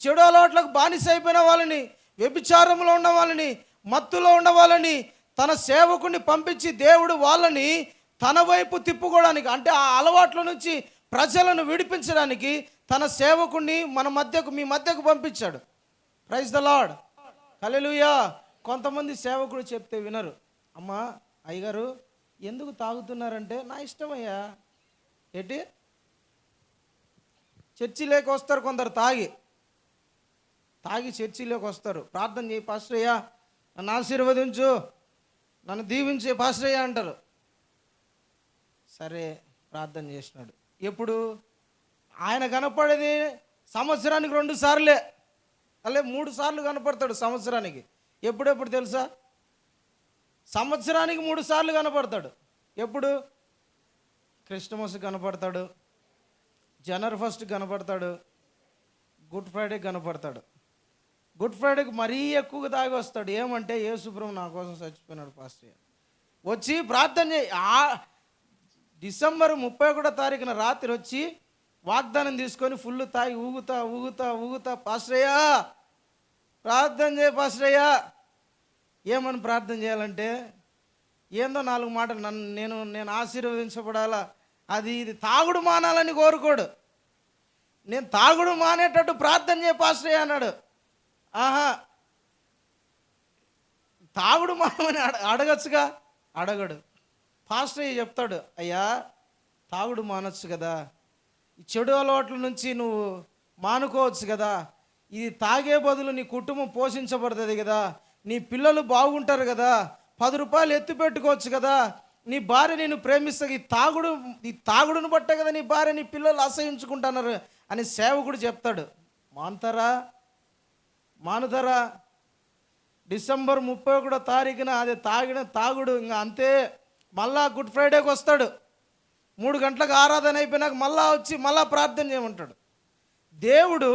చెడు అలవాట్లకు బానిస అయిపోయిన వాళ్ళని, వ్యభిచారంలో ఉన్న వాళ్ళని, మత్తులో ఉన్న వాళ్ళని తన సేవకుని పంపించి దేవుడు వాళ్ళని తన వైపు తిప్పుకోవడానికి, అంటే ఆ అలవాట్ల నుంచి ప్రజలను విడిపించడానికి తన సేవకుని మన మధ్యకు, మీ మధ్యకు పంపించాడు. ప్రైజ్ ద లార్డ్, హల్లెలూయా. కొంతమంది సేవకుడు చెప్తే వినరు. అమ్మా, అయ్యగారు ఎందుకు తాగుతున్నారంటే, నా ఇష్టమయ్యా. ఏంటి, చర్చిలోకి వస్తారు కొందరు, తాగి చర్చిలోకి వస్తారు. ప్రార్థన చేయి పాస్టర్ అయ్యా, నన్ను ఆశీర్వదించు, నన్ను దీవించే పాస్టర్ అయ్యా అంటారు. సరే, ప్రార్థన చేసినాడు. ఎప్పుడు ఆయన కనపడేది సంవత్సరానికి 2 సార్లే, అలే 3 సార్లు కనపడతాడు సంవత్సరానికి. ఎప్పుడెప్పుడు తెలుసా? సంవత్సరానికి 3 సార్లు కనపడతాడు. ఎప్పుడు? క్రిస్మస్ కనపడతాడు, జనవరి 1 కనపడతాడు, గుడ్ ఫ్రైడే కనపడతాడు. గుడ్ ఫ్రైడేకి మరీ ఎక్కువగా తాగి వస్తాడు. ఏమంటే, యేసుప్రభు నా కోసం చచ్చిపోయినాడు పాస్టర్. వచ్చి ప్రార్థన చేయి. డిసెంబర్ 31వ తారీఖున రాత్రి వచ్చి వాగ్దానం తీసుకొని ఫుల్ తాగి ఊగుతా పాస్టరయ్యా ప్రార్థన చేయి పాస్టరయ్యా. ఏమని ప్రార్థన చేయాలంటే, ఏందో 4 మాటలు, నేను ఆశీర్వదించబడాలా, అది ఇది తాగుడు మానాలని కోరుకోడు. నేను తాగుడు మానేటట్టు ప్రార్థన చేయి పాస్టరయ్యా అన్నాడు. ఆహా, తాగుడు మానమని అడగచ్చుగా, అడగడు. పాస్టర్ చెప్తాడు, అయ్యా తాగుడు మానొచ్చు కదా, ఈ చెడు అలవాట్ల నుంచి నువ్వు మానుకోవచ్చు కదా, ఇది తాగే బదులు నీ కుటుంబం పోషించబడుతుంది కదా, నీ పిల్లలు బాగుంటారు కదా, 10 రూపాయలు ఎత్తి పెట్టుకోవచ్చు కదా, నీ భార్య నేను ప్రేమిస్తా, ఈ తాగుడును బట్టే కదా నీ భార్య నీ పిల్లలు అసహించుకుంటున్నారు అని సేవకుడు చెప్తాడు. మానుతారా? డిసెంబర్ 31వ తారీఖున అది తాగిన తాగుడు ఇంకా అంతే. మళ్ళా గుడ్ ఫ్రైడేకి వస్తాడు, 3 గంటలకు ఆరాధన అయిపోయినాక మళ్ళా వచ్చి మళ్ళా ప్రార్థన చేయమంటాడు. దేవుడు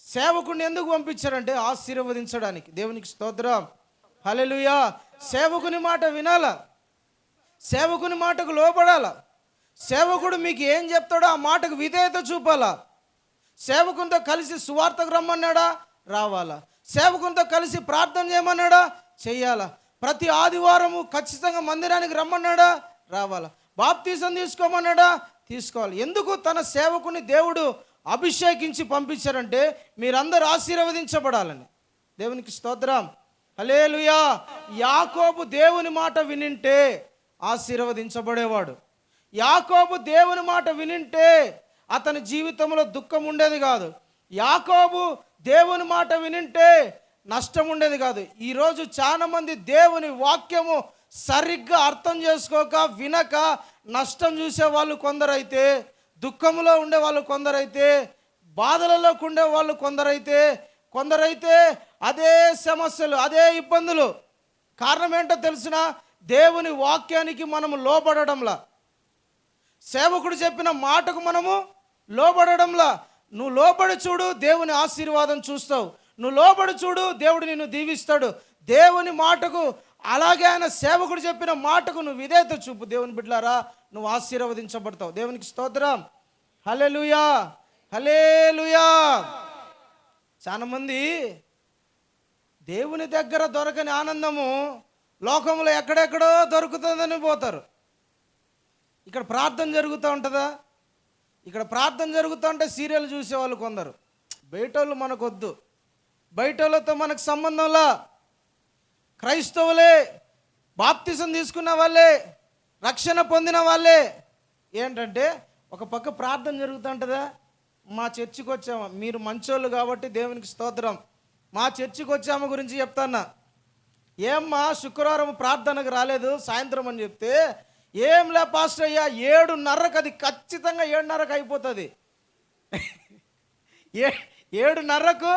సేవకుడిని ఎందుకు పంపించాడంటే ఆశీర్వదించడానికి. దేవునికి స్తోత్రం, హల్లెలూయా. సేవకుని మాట వినాల, సేవకుని మాటకు లోబడాల. సేవకుడు మీకు ఏం చెప్తాడో ఆ మాటకు విధేయత చూపాలా. సేవకునితో కలిసి సువార్తకు రమ్మన్నాడా, రావాలా. సేవకునితో కలిసి ప్రార్థన చేయమన్నాడా, చెయ్యాలా. ప్రతి ఆదివారము ఖచ్చితంగా మందిరానికి రమ్మన్నాడా, రావాలా. బాప్తీసం తీసుకోమన్నాడా, తీసుకోవాలి. ఎందుకు? తన సేవకుని దేవుడు అభిషేకించి పంపించారంటే మీరందరూ ఆశీర్వదించబడాలని. దేవునికి స్తోత్రం, హల్లెలూయా. యాకోబు దేవుని మాట వినింటే ఆశీర్వదించబడేవాడు. యాకోబు దేవుని మాట వినింటే అతని జీవితంలో దుఃఖం ఉండేది కాదు. యాకోబు దేవుని మాట వినింటే నష్టం ఉండేది కాదు. ఈరోజు చాలా మంది దేవుని వాక్యము సరిగ్గా అర్థం చేసుకోక వినక నష్టం చూసే వాళ్ళు కొందరైతే, దుఃఖంలో ఉండే వాళ్ళు కొందరైతే, బాధలలో ఉండే వాళ్ళు కొందరైతే అదే సమస్యలు, అదే ఇబ్బందులు. కారణం ఏంటో తెలిసిన, దేవుని వాక్యానికి మనము లోబడడంలా, సేవకుడు చెప్పిన మాటకు మనము లోబడడంలా. నువ్వు లోబడి చూడు, దేవుని ఆశీర్వాదం చూస్తావు. నువ్వు లోబడి చూడు, దేవుడు నిన్ను దీవిస్తాడు. దేవుని మాటకు, అలాగే ఆయన సేవకుడు చెప్పిన మాటకు నువ్వు విధేయత చూపు. దేవుని బిడ్డలారా, నువ్వు ఆశీర్వదించబడతావు. దేవునికి స్తోత్రం, హల్లెలూయా, హల్లెలూయా. చాలా మంది దేవుని దగ్గర దొరకని ఆనందము లోకంలో ఎక్కడెక్కడో దొరుకుతుందని పోతారు. ఇక్కడ ప్రార్థన జరుగుతూ ఉంటుందా? ఇక్కడ ప్రార్థన జరుగుతూ ఉంటే సీరియల్ చూసేవాళ్ళు కొందరు. బయటోళ్ళు మనకొద్దు, బయటోళ్ళతో మనకు సంబంధంలా. క్రైస్తవులే, బాప్తిసం తీసుకున్న వాళ్ళే, రక్షణ పొందిన వాళ్ళే. ఏంటంటే ఒక పక్క ప్రార్థన జరుగుతూ ఉంటుందా, మా చర్చికి వచ్చామా, మీరు మంచోళ్ళు కాబట్టి దేవునికి స్తోత్రం, మా చర్చికి వచ్చామ గురించి చెప్తాన్నా. ఏమ్మా శుక్రవారం ప్రార్థనకు రాలేదు సాయంత్రం అని చెప్తే, ఏంలే పాస్టర్ అయ్యా 7:30కి, అది ఖచ్చితంగా 7:30కి అయిపోతుంది. 7:30కు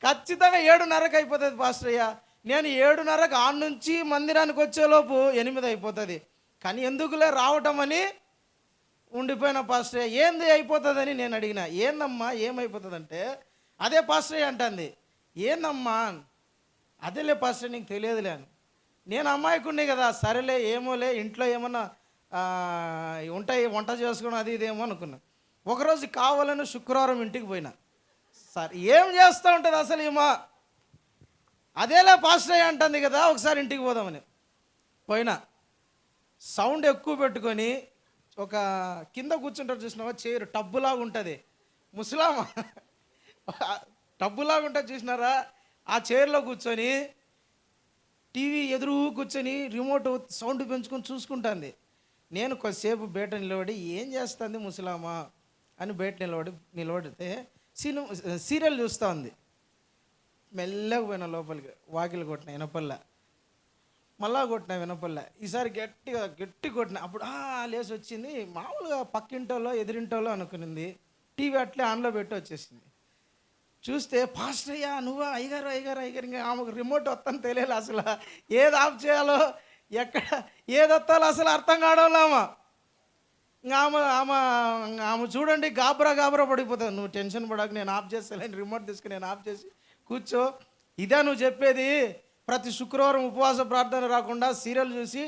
ఖచ్చితంగా 7:30కి అయిపోతుంది పాస్టర్ అయ్యా. నేను 7:30కి ఆడ నుంచి మందిరానికి వచ్చేలోపు 8 అయిపోతుంది. కానీ ఎందుకులే రావటం అని ఉండిపోయిన పాస్టర్ అయ్యా. ఏంది అయిపోతుందని నేను అడిగిన. ఏందమ్మా ఏమైపోతుందంటే, అదే పాస్టర్ అయ్యా అంటుంది. ఏందమ్మా? అదేలే పాస్టర్ నీకు తెలియదులే అని. నేను అమ్మాయికుండే కదా, సరేలే ఏమోలే ఇంట్లో ఏమన్నా ఉంటాయి వంట చేసుకోవడం అది ఇదేమో అనుకున్నా. ఒకరోజు కావాలని శుక్రవారం ఇంటికి పోయినా. సార్ ఏం చేస్తూ ఉంటుంది అసలు ఏమో, అదేలే పాస్టర్ అయ్యా అంటుంది కదా, ఒకసారి ఇంటికి పోదామని పోయినా. సౌండ్ ఎక్కువ పెట్టుకొని ఒక కింద కూర్చుంటారు చూసినావా, చైర్ టబ్బులాగా ఉంటుంది, ముసలామా టబ్బులాగా ఉంటుంది చూసినారా, ఆ చైర్లో కూర్చొని టీవీ ఎదురు కూర్చొని రిమోట్ సౌండ్ పెంచుకొని చూసుకుంటుంది. నేను కొద్దిసేపు బయట నిలబడి ఏం చేస్తుంది ముసలామా అని బయట నిలబడితే సీరియల్ చూస్తూ ఉంది. మెల్లగా పోయిన లోపలికి, వాకిలు కొట్టిన వినపల్ల, మళ్ళా కొట్టిన వినపల్ల, ఈసారి గట్టి కొట్టిన. అప్పుడు లేసి వచ్చింది. మామూలుగా పక్కింటోలో ఎదిరింటోలో అనుకునింది. టీవీ అట్లే ఆన్లో పెట్టి వచ్చేసింది. చూస్తే పాస్టర్ అయ్యా నువ్వా? అయ్యగారు ఇంకా ఆమెకు రిమోట్ వస్తాను తెలియదు అసలు, ఏది ఆఫ్ చేయాలో ఎక్కడ ఏది వస్తాలో అసలు అర్థం కావడంలామా. ఇంకా ఆమె చూడండి గాబరా పడిపోతుంది. నువ్వు టెన్షన్ పడక, నేను ఆఫ్ చేస్తాను, రిమోట్ తీసుకుని నేను ఆఫ్ చేసి కూర్చో. ఇదే నువ్వు చెప్పేది? ప్రతి శుక్రవారం ఉపవాస ప్రార్థన రాకుండా సీరియల్ చూసి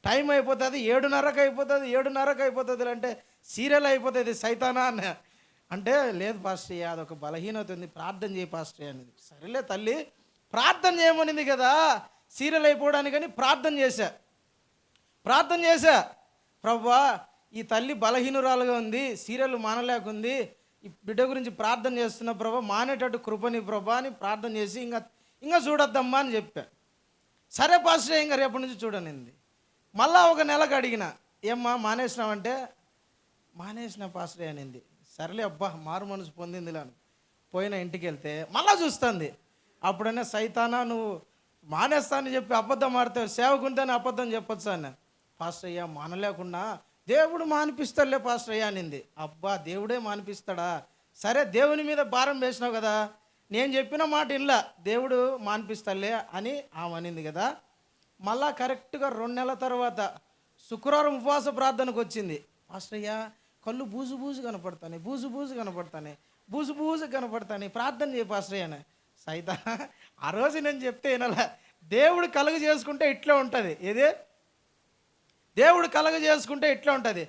టైం అయిపోతుంది, 7:30కి అయిపోతుంది అంటే సీరియల్ అయిపోతుంది సైతానా అన్న. అంటే లేదు పాస్టర్ అదొక బలహీనత ఉంది, ప్రార్థన చేయి పాస్టర్ అనేది. సరేలే తల్లి ప్రార్థన చేయమనింది కదా, సీరియల్ అయిపోవడానికని ప్రార్థన చేశా. ప్రభువా ఈ తల్లి బలహీనురాలుగా ఉంది, సీరియల్ మానలేకుంది, ఈ బిడ్డ గురించి ప్రార్థన చేస్తున్న ప్రభా, మానేటట్టు కృపని ప్రభా అని ప్రార్థన చేసి ఇంకా చూడొద్దమ్మా అని చెప్పా. సరే పాస్టర్ ఇంకా రేపటి నుంచి చూడనింది. మళ్ళా ఒక నెలకు అడిగిన, ఏమ్మా మానేసినావంటే, మానేసిన పాస్టర్ అనింది. సరేలే అబ్బా మారు మనసు పొందిందిలే అని పోయిన ఇంటికి వెళ్తే మళ్ళా చూస్తుంది. అప్పుడైనా సైతానా నువ్వు మానేస్తానని చెప్పి అబద్ధం ఆడితే సేవకుంటేనే అబద్ధం చెప్పొచ్చు అన్న. పాస్టర్ అయ్యా మానలేకుండా దేవుడు మానిపిస్తాడులే పాస్టర్ అయ్యా అనింది. అబ్బా దేవుడే మానిపిస్తాడా? సరే దేవుని మీద భారం వేసినావు కదా, నేను చెప్పిన మాట ఇలా దేవుడు మానిపిస్తాడులే అని ఆమె అనింది కదా. మళ్ళా కరెక్ట్గా 2 నెలల తర్వాత శుక్రవారం ఉపవాస ప్రార్థనకు వచ్చింది. పాస్టర్ అయ్యా కళ్ళు బూజు కనపడతాయి, ప్రార్థన చేయ పాస్టర్ అయ్యా. సైతా ఆ రోజు నేను చెప్తే వినాలా, దేవుడు కలుగ చేసుకుంటే ఇట్లా ఉంటుంది. ఏదే దేవుడు కలగ చేసుకుంటే ఇట్లా ఉంటుంది.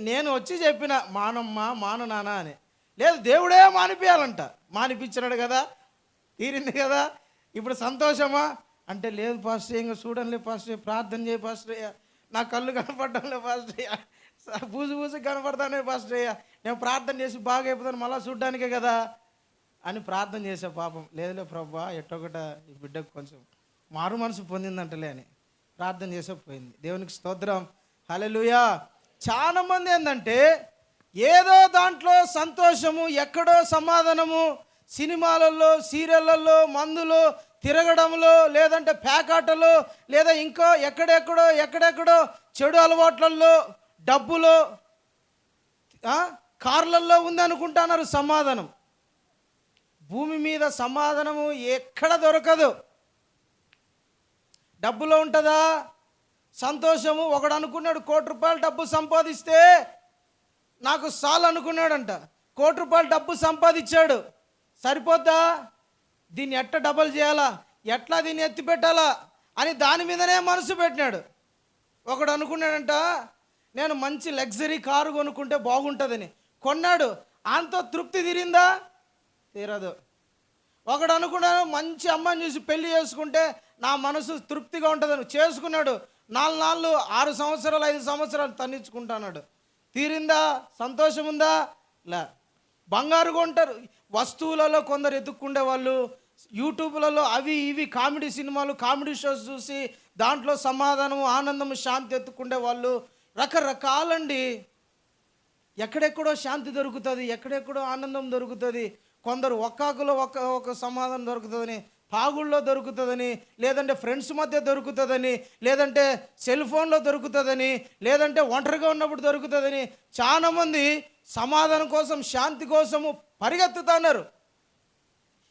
నేను వచ్చి చెప్పిన మాను నాన్న అని, లేదు దేవుడే మానిపించాలంట. మానిపించినాడు కదా, తీరింది కదా, ఇప్పుడు సంతోషమా అంటే లేదు పాస్టర్ ఇంకా చూడంలే పాస్టర్, ప్రార్థన చేయ పాస్టర్ అయ్యా, నా కళ్ళు కనపడడంలే పాస్టర్ అయ్యా, బూజు కనపడతానే పాస్టర్ అయ్యా, నేను ప్రార్థన చేసి బాగా అయిపోతాను మళ్ళీ చూడ్డానికే కదా అని ప్రార్థన చేసే. పాపం లేదులే ప్రభా ఎట్టొకట ఈ బిడ్డకు కొంచెం మారు మనసు పొందిందంటలే అని ప్రార్థన చేసే పోయింది. దేవునికి స్తోత్రం, హల్లెలూయా. చాలా మంది ఏంటంటే ఏదో దాంట్లో సంతోషము, ఎక్కడో సమాధానము, సినిమాలలో, సీరియళ్ళల్లో, మందులో, తిరగడంలో, లేదంటే పేకాటలో, లేదా ఇంకా ఎక్కడెక్కడో చెడు అలవాట్లలో, డబ్బులో, కార్లల్లో ఉందనుకుంటున్నారు సమాధానం. భూమి మీద సమాధానము ఎక్కడ దొరకదు. డబ్బులో ఉంటుందా సంతోషము? ఒకడు అనుకున్నాడు 1 కోటి రూపాయలు డబ్బు సంపాదిస్తే నాకు చాలు అనుకున్నాడంట. 1 కోటి రూపాయలు డబ్బు సంపాదించాడు, సరిపోద్దా? దీన్ని ఎట్లా డబల్ చేయాలా, ఎట్లా దీన్ని ఎత్తి పెట్టాలా అని దాని మీదనే మనసు పెట్టినాడు. ఒకడు అనుకున్నాడంట నేను మంచి లగ్జరీ కారు కొనుక్కుంటే బాగుంటుందని కొన్నాడు. అంతో తృప్తి తీరిందా? తీరదు. ఒకడు అనుకున్నాడు మంచి అమ్మాయిని చూసి పెళ్లి చేసుకుంటే నా మనసు తృప్తిగా ఉంటుందని చేసుకున్నాడు. 4 6 సంవత్సరాలు 5 సంవత్సరాలు తన్నించుకుంటున్నాడు. తీరిందా? సంతోషం ఉందా? లే. బంగారు కొంటారు. వస్తువులలో కొందరు ఎత్తుక్కుండే వాళ్ళు, యూట్యూబ్లలో అవి ఇవి కామెడీ సినిమాలు, కామెడీ షోస్ చూసి దాంట్లో సమాధానము, ఆనందము, శాంతి ఎత్తుకుండే వాళ్ళు రకరకాలండి. ఎక్కడెక్కడో శాంతి దొరుకుతుంది, ఎక్కడెక్కడో ఆనందం దొరుకుతుంది. కొందరు ఒక్కాకులో ఒక సమాధానం దొరుకుతుందని తాగుళ్ళలో దొరుకుతుందని, లేదంటే ఫ్రెండ్స్ మధ్య దొరుకుతుందని, లేదంటే సెల్ ఫోన్లో దొరుకుతుందని, లేదంటే ఒంటరిగా ఉన్నప్పుడు దొరుకుతుందని చాలామంది సమాధానం కోసం, శాంతి కోసము పరిగెత్తుతున్నారు.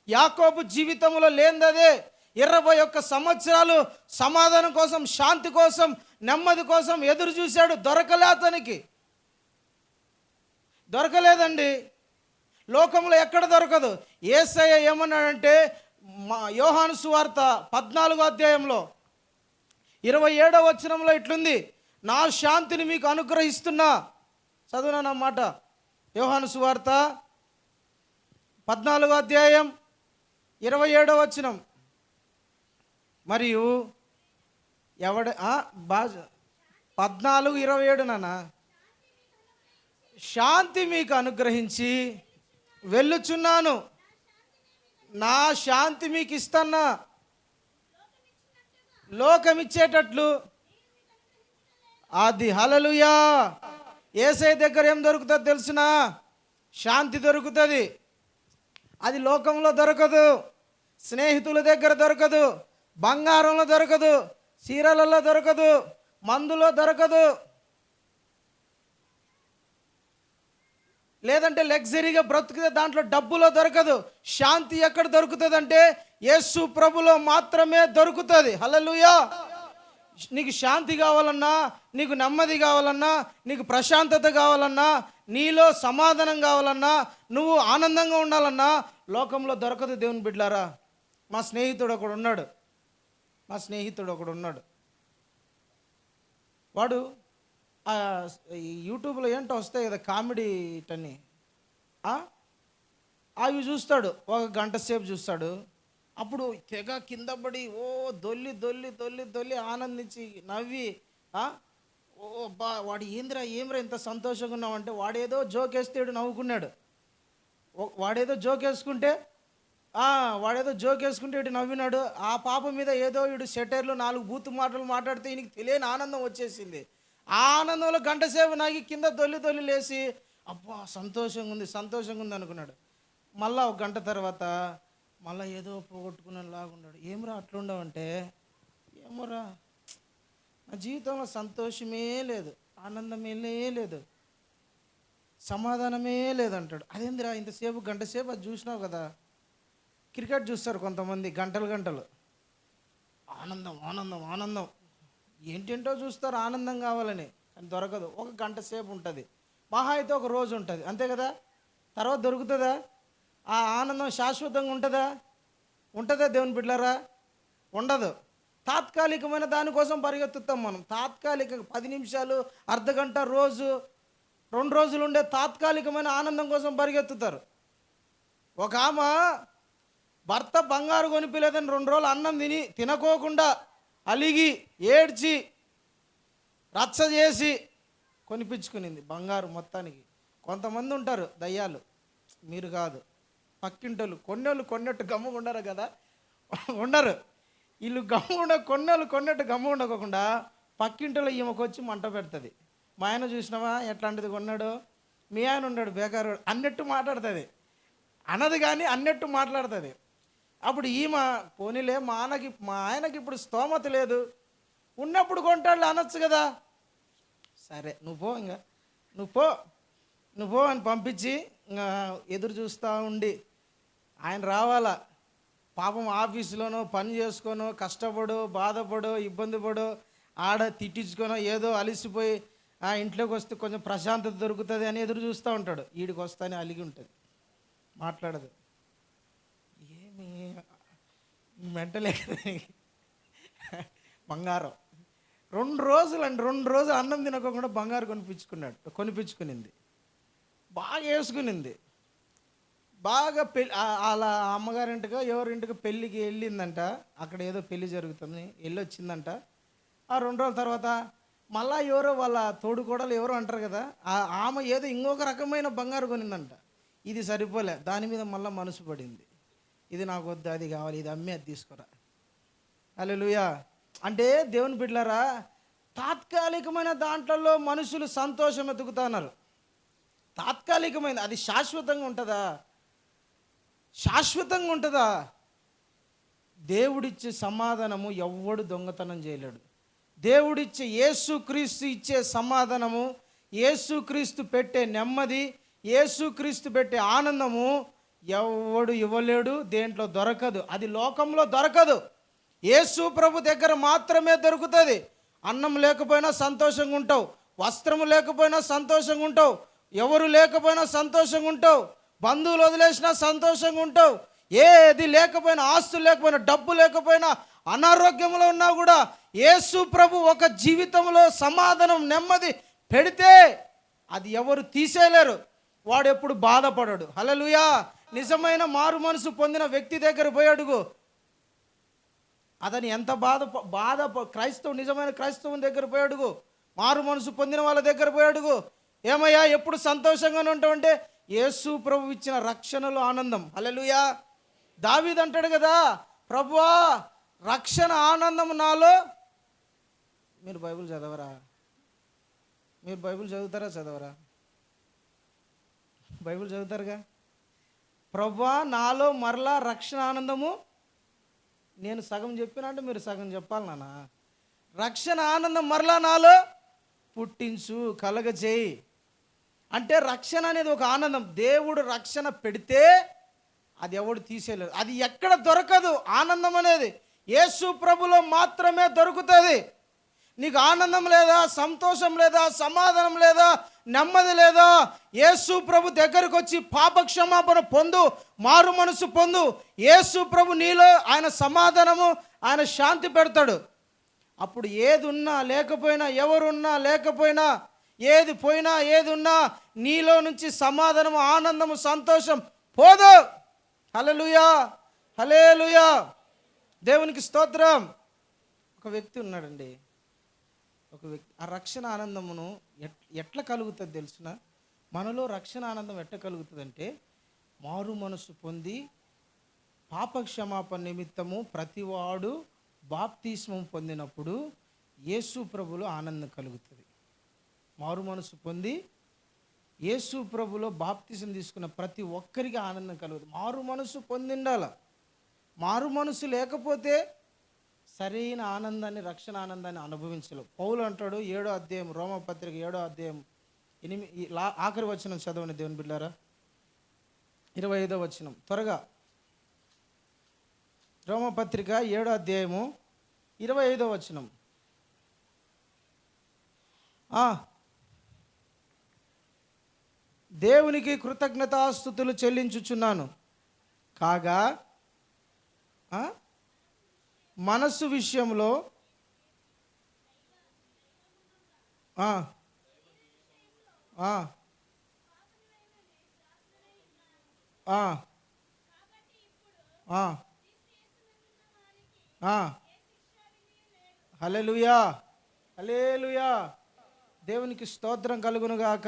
యాకోబు జీవితంలో లేనిదదే. 21 సంవత్సరాలు సమాధానం కోసం, శాంతి కోసం, నెమ్మది కోసం ఎదురు చూశాడు. దొరకలే, అతనికి దొరకలేదండి. లోకంలో ఎక్కడ దొరకదు. యేసయ్య ఏమన్నాడంటే యోహాను సువార్త 14వ అధ్యాయంలో 27వ వచనంలో ఇట్లుంది, నా శాంతిని మీకు అనుగ్రహిస్తున్నా. చదువునన్నమాట. యోహాను సువార్త 14వ అధ్యాయం 27వ వచనం. మరియు 14:27 నాన్న. శాంతి మీకు అనుగ్రహించి వెళ్ళుచున్నాను, నా శాంతి మీకు ఇస్తున్నా. లోకం ఇచ్చేటట్లు అది. హల్లెలూయా. యేసయ్య దగ్గర ఏం దొరుకుతుంది తెలుసునా? శాంతి దొరుకుతుంది. అది లోకంలో దొరకదు, స్నేహితుల దగ్గర దొరకదు, బంగారంలో దొరకదు, చీరలలో దొరకదు, మందులో దొరకదు, లేదంటే లగ్జరీగా బ్రతుకుతే దాంట్లో డబ్బులో దొరకదు. శాంతి ఎక్కడ దొరుకుతుంది అంటే యేసు ప్రభులో మాత్రమే దొరుకుతుంది. హల్లెలూయా. నీకు శాంతి కావాలన్నా, నీకు నెమ్మది కావాలన్నా, నీకు ప్రశాంతత కావాలన్నా, నీలో సమాధానం కావాలన్నా, నువ్వు ఆనందంగా ఉండాలన్నా లోకంలో దొరకదు. దేవుని బిడ్డలారా, మా స్నేహితుడు ఒకడు ఉన్నాడు. వాడు యూట్యూబ్లో ఏంటో వస్తాయి కదా కామెడీ అని, అవి చూస్తాడు. 1 గంట సేపు చూస్తాడు. అప్పుడు తెగ కింద పడి దొల్లి దొల్లి దొల్లి దొల్లి ఆనందించి నవ్వి, బా వాడు ఏమిరా ఇంత సంతోషంగా ఉన్నావంటే, వాడేదో జోకేస్తే నవ్వుకున్నాడు. వాడేదో జోకేసుకుంటే ఇటు నవ్వినాడు. ఆ పాప మీద ఏదో ఇడు సెటైర్లు 4 బూతు మాటలు మాట్లాడితే ఈయనకి తెలియని ఆనందం వచ్చేసింది. ఆ ఆనందంలో గంట సేపు నాగి కింద దొల్లి దొల్లి లేచి, అబ్బా సంతోషంగా ఉంది అనుకున్నాడు. మళ్ళా 1 గంట తర్వాత మళ్ళీ ఏదో పోగొట్టుకునేలాగున్నాడు. ఏమరా అట్లుండవంటే, ఏమోరా నా జీవితంలో సంతోషమే లేదు, ఆనందమే లేదు, సమాధానమే లేదంటాడు. అదేందిరా ఇంతసేపు గంట సేపు అది చూసినావు కదా. క్రికెట్ చూస్తారు కొంతమంది గంటలు, ఆనందం ఏంటేంటో చూస్తారు ఆనందం కావాలని, కానీ దొరకదు. 1 గంట సేపు ఉంటుంది, మహా అయితే 1 రోజు ఉంటుంది, అంతే కదా. తర్వాత దొరుకుతుందా? ఆ ఆనందం శాశ్వతంగా ఉంటుందా దేవుని బిడ్డలారా? ఉండదు. తాత్కాలికమైన దానికోసం పరిగెత్తుతాం మనం. తాత్కాలిక 10 నిమిషాలు, అర్ధగంట, రోజు, 2 రోజులు ఉండే తాత్కాలికమైన ఆనందం కోసం పరిగెత్తుతారు. ఒక ఆమె భర్త బంగారు కొనిపిలేదని 2 రోజులు అన్నం తినకోకుండా అలిగి ఏడ్చి రచ్చ చేసి కొనిపించుకునింది బంగారు మొత్తానికి. కొంతమంది ఉంటారు దయ్యాలు, మీరు కాదు, పక్కింటోళ్ళు. కొన్నట్టు గమ్ముగా ఉండరు కదా, ఉండరు. వీళ్ళు కొన్నట్టు గమ్ము ఉండకోకుండా పక్కింటోళ్ళు ఈమెకు వచ్చి మంట పెడుతుంది. మా ఆయన చూసినావా ఎట్లాంటిది కొన్నాడు, మీ ఆయన ఉన్నాడు బేకారు అన్నట్టు మాట్లాడుతుంది. అన్నది కానీ అన్నట్టు మాట్లాడుతుంది. అప్పుడు ఈమె పోనీలే మా ఆయనకి ఇప్పుడు స్తోమత లేదు, ఉన్నప్పుడు కొంటాళ్ళు అనొచ్చు కదా. సరే నువ్వు పో అని పంపించి ఇంకా ఎదురు చూస్తూ ఉండి ఆయన రావాలా. పాపం ఆఫీసులోనో పని చేసుకోనో కష్టపడో బాధపడో ఇబ్బంది పడో ఆడ తిట్టించుకోనో ఏదో అలిసిపోయి ఇంట్లోకి వస్తే కొంచెం ప్రశాంతత దొరుకుతుంది అని ఎదురు చూస్తూ ఉంటాడు. వీడికి వస్తానే అలిగి ఉంటుంది, మాట్లాడదు. ఏమి మెంటలే కదా. బంగారం 2 రోజులు అన్నం తినకుండా బంగారు కొనిపించుకునింది. బాగా వేసుకునింది. బాగా అలా అమ్మగారింటిగా ఎవరింటికి పెళ్ళికి వెళ్ళిందంట. అక్కడ ఏదో పెళ్ళి జరుగుతుంది, వెళ్ళొచ్చిందంట. ఆ 2 రోజుల తర్వాత మళ్ళా ఎవరో వాళ్ళ తోడుకోడలు ఎవరో అంటారు కదా, ఆమె ఏదో ఇంకొక రకమైన బంగారు కొనిందంట. ఇది సరిపోలే, దాని మీద మళ్ళీ మనసు పడింది. ఇది నాకు వద్దు, అది కావాలి, ఇది అమ్మి అది తీసుకురా. హల్లెలూయా. అంటే దేవుని బిడ్డలారా, తాత్కాలికమైన దాంట్లో మనుషులు సంతోషం ఎదుగుతున్నారు. తాత్కాలికమైన, అది శాశ్వతంగా ఉంటుందా? దేవుడిచ్చే సమాధానము ఎవ్వడు దొంగతనం చేయలేడు. దేవుడిచ్చే యేసుక్రీస్తు ఇచ్చే సమాధానము, యేసుక్రీస్తు పెట్టే నెమ్మది, యేసుక్రీస్తు పెట్టే ఆనందము ఎవ్వడు ఇవ్వలేడు, దేంట్లో దొరకదు. అది లోకంలో దొరకదు, యేసు ప్రభు దగ్గర మాత్రమే దొరుకుతుంది. అన్నం లేకపోయినా సంతోషంగా ఉంటావు, వస్త్రము లేకపోయినా సంతోషంగా ఉంటావు, ఎవరు లేకపోయినా సంతోషంగా ఉంటావు, బంధువులు వదిలేసినా సంతోషంగా ఉంటావు, ఏది లేకపోయినా, ఆస్తులు లేకపోయినా, డబ్బు లేకపోయినా, అనారోగ్యంలో ఉన్నా కూడా యేసు ప్రభు ఒక జీవితంలో సమాధానం, నెమ్మది పెడితే అది ఎవరు తీసేయలేరు. వాడు ఎప్పుడు బాధపడడు. హల్లెలూయా. నిజమైన మారు మనసు పొందిన వ్యక్తి దగ్గర పోయి అడుగు, అతను ఎంత క్రైస్తవు, నిజమైన క్రైస్తవం దగ్గర పోయి అడుగు, మారు మనసు పొందిన వాళ్ళ దగ్గర పోయి అడుగు, ఏమయ్యా ఎప్పుడు సంతోషంగానే ఉంటావంటే యేసు ప్రభు ఇచ్చిన రక్షణలో ఆనందం. హల్లెలూయా. దావీదు అంటాడు కదా, ప్రభువా రక్షణ ఆనందం నాలో. మీరు బైబిల్ చదవరా? మీరు బైబిల్ చదువుతారా చదవరా? బైబిల్ చదువుతారుగా. ప్రభువా నాలో మరలా రక్షణ ఆనందము, నేను సగం చెప్పినా అంటే మీరు సగం చెప్పాలి నాన్న. రక్షణ ఆనందం మరలా నాలో పుట్టించు, కలగజేయి అంటే రక్షణ అనేది ఒక ఆనందం. దేవుడు రక్షణ పెడితే అది ఎవడు తీసేయలేదు, అది ఎక్కడ దొరకదు. ఆనందం అనేది యేసు ప్రభులో మాత్రమే దొరుకుతుంది. నీకు ఆనందం లేదా, సంతోషం లేదా, సమాధానం లేదా, నెమ్మది లేదా, యేసు ప్రభు దగ్గరకు వచ్చి పాప క్షమాపణ పొందు, మారు మనసు పొందు. యేసు ప్రభు నీలో ఆయన సమాధానము, ఆయన శాంతి పెడతాడు. అప్పుడు ఏది ఉన్నా లేకపోయినా, ఎవరున్నా లేకపోయినా, ఏది పోయినా ఏది ఉన్నా నీలో నుంచి సమాధానము, ఆనందము, సంతోషం పోదు. హల్లెలూయా, హల్లెలూయా, దేవునికి స్తోత్రం. ఒక వ్యక్తి ఉన్నాడండి, ఒక వ్యక్తి. ఆ రక్షణ ఆనందమును ఎట్లా కలుగుతుంది తెలుసునా? మనలో రక్షణ ఆనందం ఎట్లా కలుగుతుందంటే, మారు మనసు పొంది పాపక్షమాపణ నిమిత్తము ప్రతివాడు బాప్తిస్మం పొందినప్పుడు యేసు ప్రభులో ఆనందం కలుగుతుంది. మారు మనసు పొంది యేసు ప్రభులో బాప్తిసం తీసుకున్న ప్రతి ఒక్కరికి ఆనందం కలుగుతుంది. మారు మనసు పొందిండాల. మారు మనసు లేకపోతే సరైన ఆనందాన్ని, రక్షణ ఆనందాన్ని అనుభవించలేవు. పౌలు అంటాడు 7వ అధ్యాయం, రోమపత్రిక 7వ అధ్యాయం 8 ఆఖరి వచనం చదవండి దేవుని బిడ్డారా. 25వ వచనం త్వరగా. రోమపత్రిక 7వ అధ్యాయము 25వ వచనం. దేవునికి కృతజ్ఞతాస్తుతులు చెల్లించుచున్నాను కాగా మనస్సు విషయంలో హల్లెలూయా, హల్లెలూయా, దేవునికి స్తోత్రం కలుగునుగాక.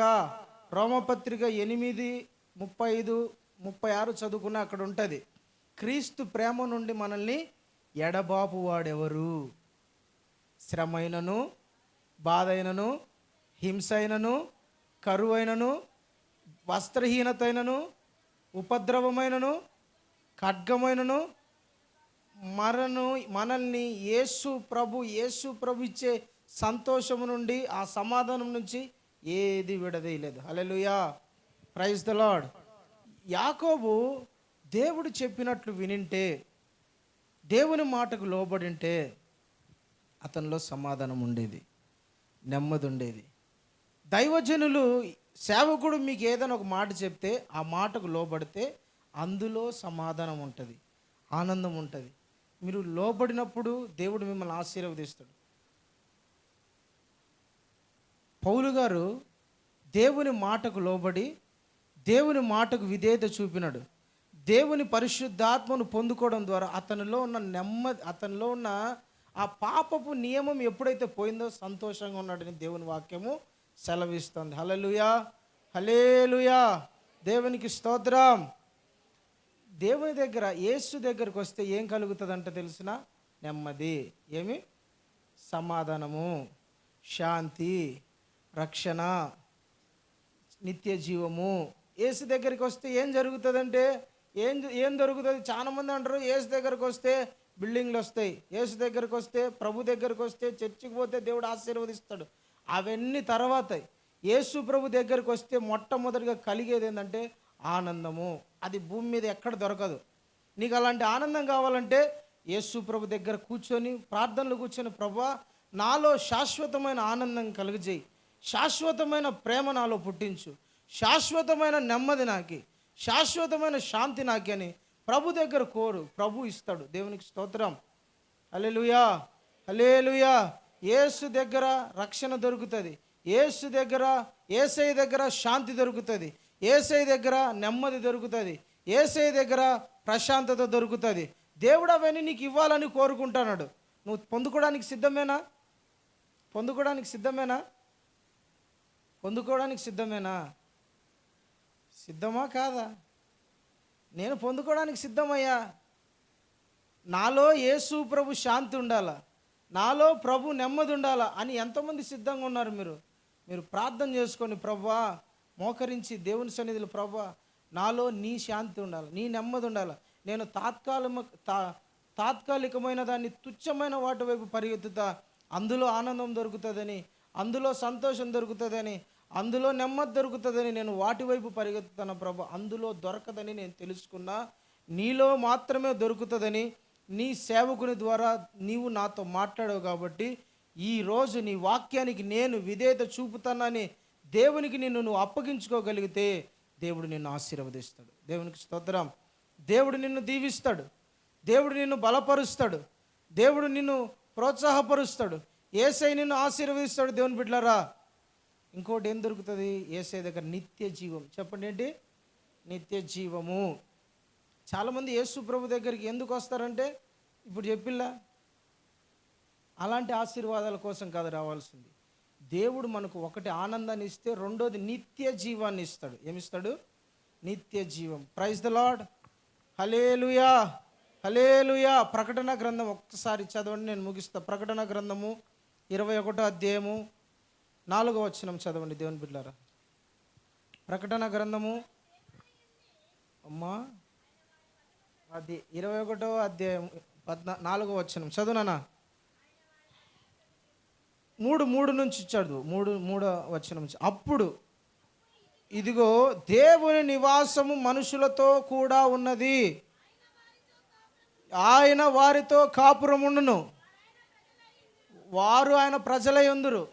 రోమపత్రిక 8:35-36 చదువుకున్న అక్కడ ఉంటుంది, క్రీస్తు ప్రేమ నుండి మనల్ని ఎడబాపు వాడెవరు? శ్రమైనను, బాధైనను, హింసైనను, కరువైనను, వస్త్రహీనతైనను, ఉపద్రవమైనను, ఖడ్గమైనను మనల్ని యేసు ప్రభు ఇచ్చే సంతోషము నుండి, ఆ సమాధానం నుంచి ఏది విడదీయలేదు. హల్లెలూయా, ప్రైజ్ ద లార్డ్. యాకోబు దేవుడు చెప్పినట్లు వినింటే, దేవుని మాటకు లోబడింటే అతనిలో సమాధానం ఉండేది, నెమ్మది ఉండేది. దైవజనులు, సేవకుడు మీకు ఏదైనా ఒక మాట చెప్తే ఆ మాటకు లోబడితే అందులో సమాధానం ఉంటుంది, ఆనందం ఉంటుంది. మీరు లోబడినప్పుడు దేవుడు మిమ్మల్ని ఆశీర్వదిస్తాడు. పౌలు గారు దేవుని మాటకు లోబడి దేవుని మాటకు విధేయత చూపినాడు. దేవుని పరిశుద్ధాత్మను పొందుకోవడం ద్వారా అతనిలో ఉన్న నెమ్మది, అతనిలో ఉన్న ఆ పాపపు నియమం ఎప్పుడైతే పోయిందో సంతోషంగా ఉన్నాడని దేవుని వాక్యము సెలవిస్తుంది. హల్లెలూయా, హల్లెలూయా, దేవునికి స్తోత్రం. దేవుని దగ్గర, యేసు దగ్గరకు వస్తే ఏం కలుగుతుందంట తెలిసిన? నెమ్మది, ఏమి? సమాధానము, శాంతి, రక్షణ, నిత్య జీవము. యేసు దగ్గరికి వస్తే ఏం జరుగుతుందంటే ఏం దొరుకుతుంది? చాలామంది అంటారు యేసు దగ్గరకు వస్తే బిల్డింగ్లు వస్తాయి. యేసు దగ్గరికి వస్తే, ప్రభు దగ్గరికి వస్తే, చర్చికి పోతే దేవుడు ఆశీర్వదిస్తాడు. అవన్నీ తర్వాత యేసు ప్రభు దగ్గరికి వస్తే మొట్టమొదటిగా కలిగేది ఏంటంటే ఆనందము. అది భూమి మీద ఎక్కడ దొరకదు. నీకు అలాంటి ఆనందం కావాలంటే యేసు ప్రభు దగ్గర కూర్చొని ప్రార్థనలు కూర్చొని, ప్రభువా నాలో శాశ్వతమైన ఆనందం కలుగజేయి, శాశ్వతమైన ప్రేమ నాలో పుట్టించు, శాశ్వతమైన నెమ్మది నాకి, శాశ్వతమైన శాంతి నాకి అని ప్రభు దగ్గర కోరు. ప్రభు ఇస్తాడు. దేవునికి స్తోత్రం. హల్లెలూయా, హల్లెలూయా. యేసు దగ్గర రక్షణ దొరుకుతుంది. యేసు దగ్గర, యేసయ్య దగ్గర శాంతి దొరుకుతుంది. యేసయ్య దగ్గర నెమ్మది దొరుకుతుంది. యేసయ్య దగ్గర ప్రశాంతత దొరుకుతుంది. దేవుడు అవన్నీ నీకు ఇవ్వాలని కోరుకుంటున్నాడు. నువ్వు పొందుకోవడానికి సిద్ధమేనా? పొందుకోవడానికి సిద్ధమేనా? పొందుకోవడానికి సిద్ధమేనా? సిద్ధమా కాదా? నేను పొందుకోవడానికి సిద్ధమయ్యా. నాలో యేసు ప్రభు శాంతి ఉండాలా, నాలో ప్రభు నెమ్మది ఉండాలా అని ఎంతమంది సిద్ధంగా ఉన్నారు? మీరు ప్రార్థన చేసుకొని, ప్రభువా మోకరించి దేవుని సన్నిధిలో, ప్రభువా నాలో నీ శాంతి ఉండాలి, నీ నెమ్మది ఉండాలి. నేను తాత్కాలికమైన దాన్ని, తుచ్చమైన వాటి వైపు పరిగెత్తుతా, అందులో ఆనందం దొరుకుతుందని, అందులో సంతోషం దొరుకుతుందని, అందులో నెమ్మది దొరుకుతుందని నేను వాటి వైపు పరిగెత్తుతాను ప్రభు. అందులో దొరకదని నేను తెలుసుకున్నా, నీలో మాత్రమే దొరుకుతుందని నీ సేవకుని ద్వారా నీవు నాతో మాట్లాడావు. కాబట్టి ఈరోజు నీ వాక్యానికి నేను విధేయత చూపుతానని దేవునికి నువ్వు అప్పగించుకోగలిగితే దేవుడు నిన్ను ఆశీర్వదిస్తాడు. దేవునికి స్తోత్రం. దేవుడు నిన్ను దీవిస్తాడు. దేవుడు నిన్ను బలపరుస్తాడు. దేవుడు నిన్ను ప్రోత్సాహపరుస్తాడు. యేసయ్య నిన్ను ఆశీర్వదిస్తాడు. దేవుని బిడ్డలారా, ఇంకోటి ఏం దొరుకుతుంది? యేసయ్య దగ్గర నిత్య జీవం. చెప్పండి, ఏంటి? నిత్య జీవము. చాలామంది యేసు ప్రభు దగ్గరికి ఎందుకు వస్తారంటే, ఇప్పుడు చెప్పిల్లా, అలాంటి ఆశీర్వాదాల కోసం కాదు రావాల్సింది. దేవుడు మనకు ఒకటి ఆనందాన్ని ఇస్తే, రెండోది నిత్య జీవాన్ని ఇస్తాడు. ఏమిస్తాడు? నిత్య జీవం. Praise the lord. Hallelujah, hallelujah. ప్రకటన గ్రంథం ఒక్కసారి చదవండి, నేను ముగిస్తా. ప్రకటన గ్రంథము 21వ అధ్యాయము 4వ వచనం చదవండి దేవుని బిడ్డలారా. ప్రకటన గ్రంథము అమ్మా అది 21వ అధ్యాయం 4వ వచనం చదువునా. 3 నుంచి చదువు. 3వ వచనం. అప్పుడు ఇదిగో దేవుని నివాసము మనుషులతో కూడా ఉన్నది, ఆయన వారితో కాపురముండును, వారు ఆయన ప్రజలై ఉందురు.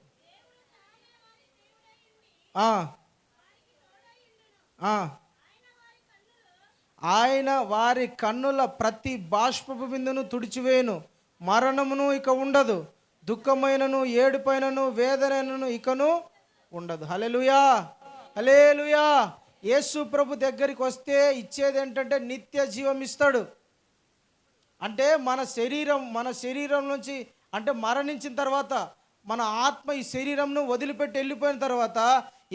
ఆయన వారి కన్నుల ప్రతి బాష్పపు బిందును తుడిచివేయును, మరణమును ఇక ఉండదు, దుఃఖమైనను ఏడుపైనను వేదనను ఇకను ఉండదు. హల్లెలూయా, హల్లెలూయా. యేసు ప్రభు దగ్గరికి వస్తే ఇచ్చేది ఏంటంటే నిత్య జీవం ఇస్తాడు. అంటే మన శరీరం నుంచి, అంటే మరణించిన తర్వాత మన ఆత్మ ఈ శరీరంను వదిలిపెట్టి వెళ్ళిపోయిన తర్వాత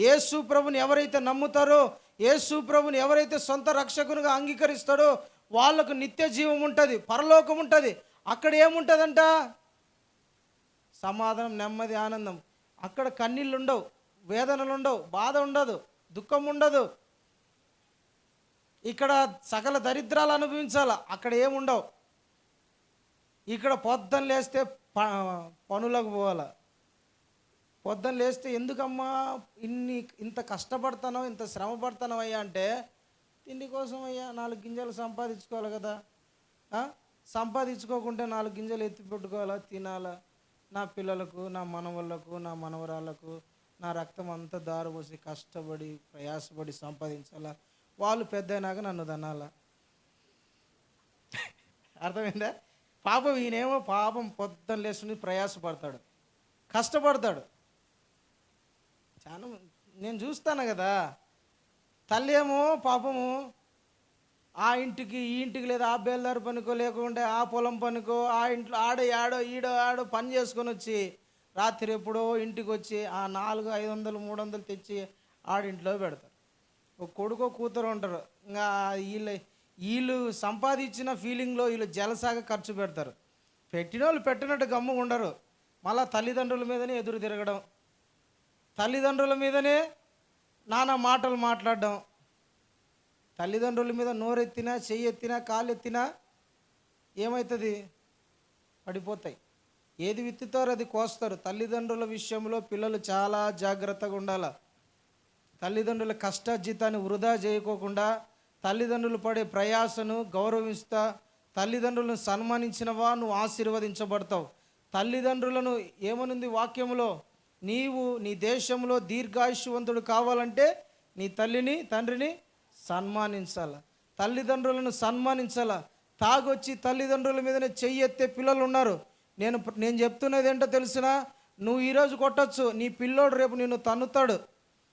యేసు ప్రభుని ఎవరైతే నమ్ముతారో, యేసు ప్రభుని ఎవరైతే సొంత రక్షకునిగా అంగీకరిస్తాడో వాళ్ళకు నిత్య జీవం ఉంటుంది, పరలోకం ఉంటుంది. అక్కడ ఏముంటుందంట? సమాధానం, నెమ్మది, ఆనందం. అక్కడ కన్నీళ్ళు ఉండవు, వేదనలు ఉండవు, బాధ ఉండదు, దుఃఖం ఉండదు. ఇక్కడ సకల దరిద్రాలు అనుభవించాల, అక్కడ ఏముండవు. ఇక్కడ పొద్దున్న లేస్తే పనులకు పోవాల. పొద్దున్న లేస్తే ఎందుకమ్మా ఇంత కష్టపడతానో, ఇంత శ్రమ పడతానో అయ్యా అంటే, తిండి కోసం అయ్యా. 4 గింజలు సంపాదించుకోవాలి కదా. సంపాదించుకోకుంటే 4 గింజలు ఎత్తి పెట్టుకోవాలా, తినాలా. నా పిల్లలకు, నా మనవళ్ళకు, నా మనవరాళ్ళకు నా రక్తం అంతా దారిపోసి కష్టపడి ప్రయాసపడి సంపాదించాలా. వాళ్ళు పెద్ద అయినాక నన్ను దనాలా. అర్థమైందా? పాపం ఈయనేమో పాపం పొద్దున్న లేచుని ప్రయాసపడతాడు, కష్టపడతాడు. చాలా నేను చూస్తాను కదా. తల్లి ఏమో పాపము ఆ ఇంటికి ఈ ఇంటికి, లేదా ఆ బేల్దారు పనికో, లేకుంటే ఆ పొలం పనికో, ఆ ఇంట్లో ఆడో పని చేసుకొని వచ్చి రాత్రి ఎప్పుడో ఇంటికి వచ్చి ఆ 400, 500, 300 తెచ్చి ఆడింట్లో పెడతారు. ఒక కొడుకో కూతురు ఉంటారు. ఇంకా వీళ్ళు సంపాదించిన ఫీలింగ్లో వీళ్ళు జలసాగా ఖర్చు పెడతారు. పెట్టిన వాళ్ళు పెట్టినట్టు గమ్ము ఉండరు. మళ్ళా తల్లిదండ్రుల మీదనే ఎదురు తిరగడం, తల్లిదండ్రుల మీదనే నానా మాటలు మాట్లాడడం. తల్లిదండ్రుల మీద నోరెత్తినా, చెయ్యి ఎత్తినా, కాలు ఎత్తినా ఏమవుతుంది? పడిపోతాయి. ఏది విత్తుతారో అది కోస్తారు. తల్లిదండ్రుల విషయంలో పిల్లలు చాలా జాగ్రత్తగా ఉండాలి. తల్లిదండ్రుల కష్టార్జితాన్ని వృధా చేయకోకుండా, తల్లిదండ్రులు పడే ప్రయాసను గౌరవిస్తా, తల్లిదండ్రులను సన్మానించినవా నువ్వు ఆశీర్వదించబడతావు. తల్లిదండ్రులను ఏమనుంది వాక్యములో, నీవు నీ దేశంలో దీర్ఘాయుష్యవంతుడు కావాలంటే నీ తల్లిని తండ్రిని సన్మానించాల, తల్లిదండ్రులను సన్మానించాల. తాగొచ్చి తల్లిదండ్రుల మీదనే చెయ్యెత్తే పిల్లలు ఉన్నారు. నేను చెప్తున్నది ఏంటో తెలిసిన, నువ్వు ఈరోజు కొట్టచ్చు, నీ పిల్లోడు రేపు నిన్ను తన్నుతాడు.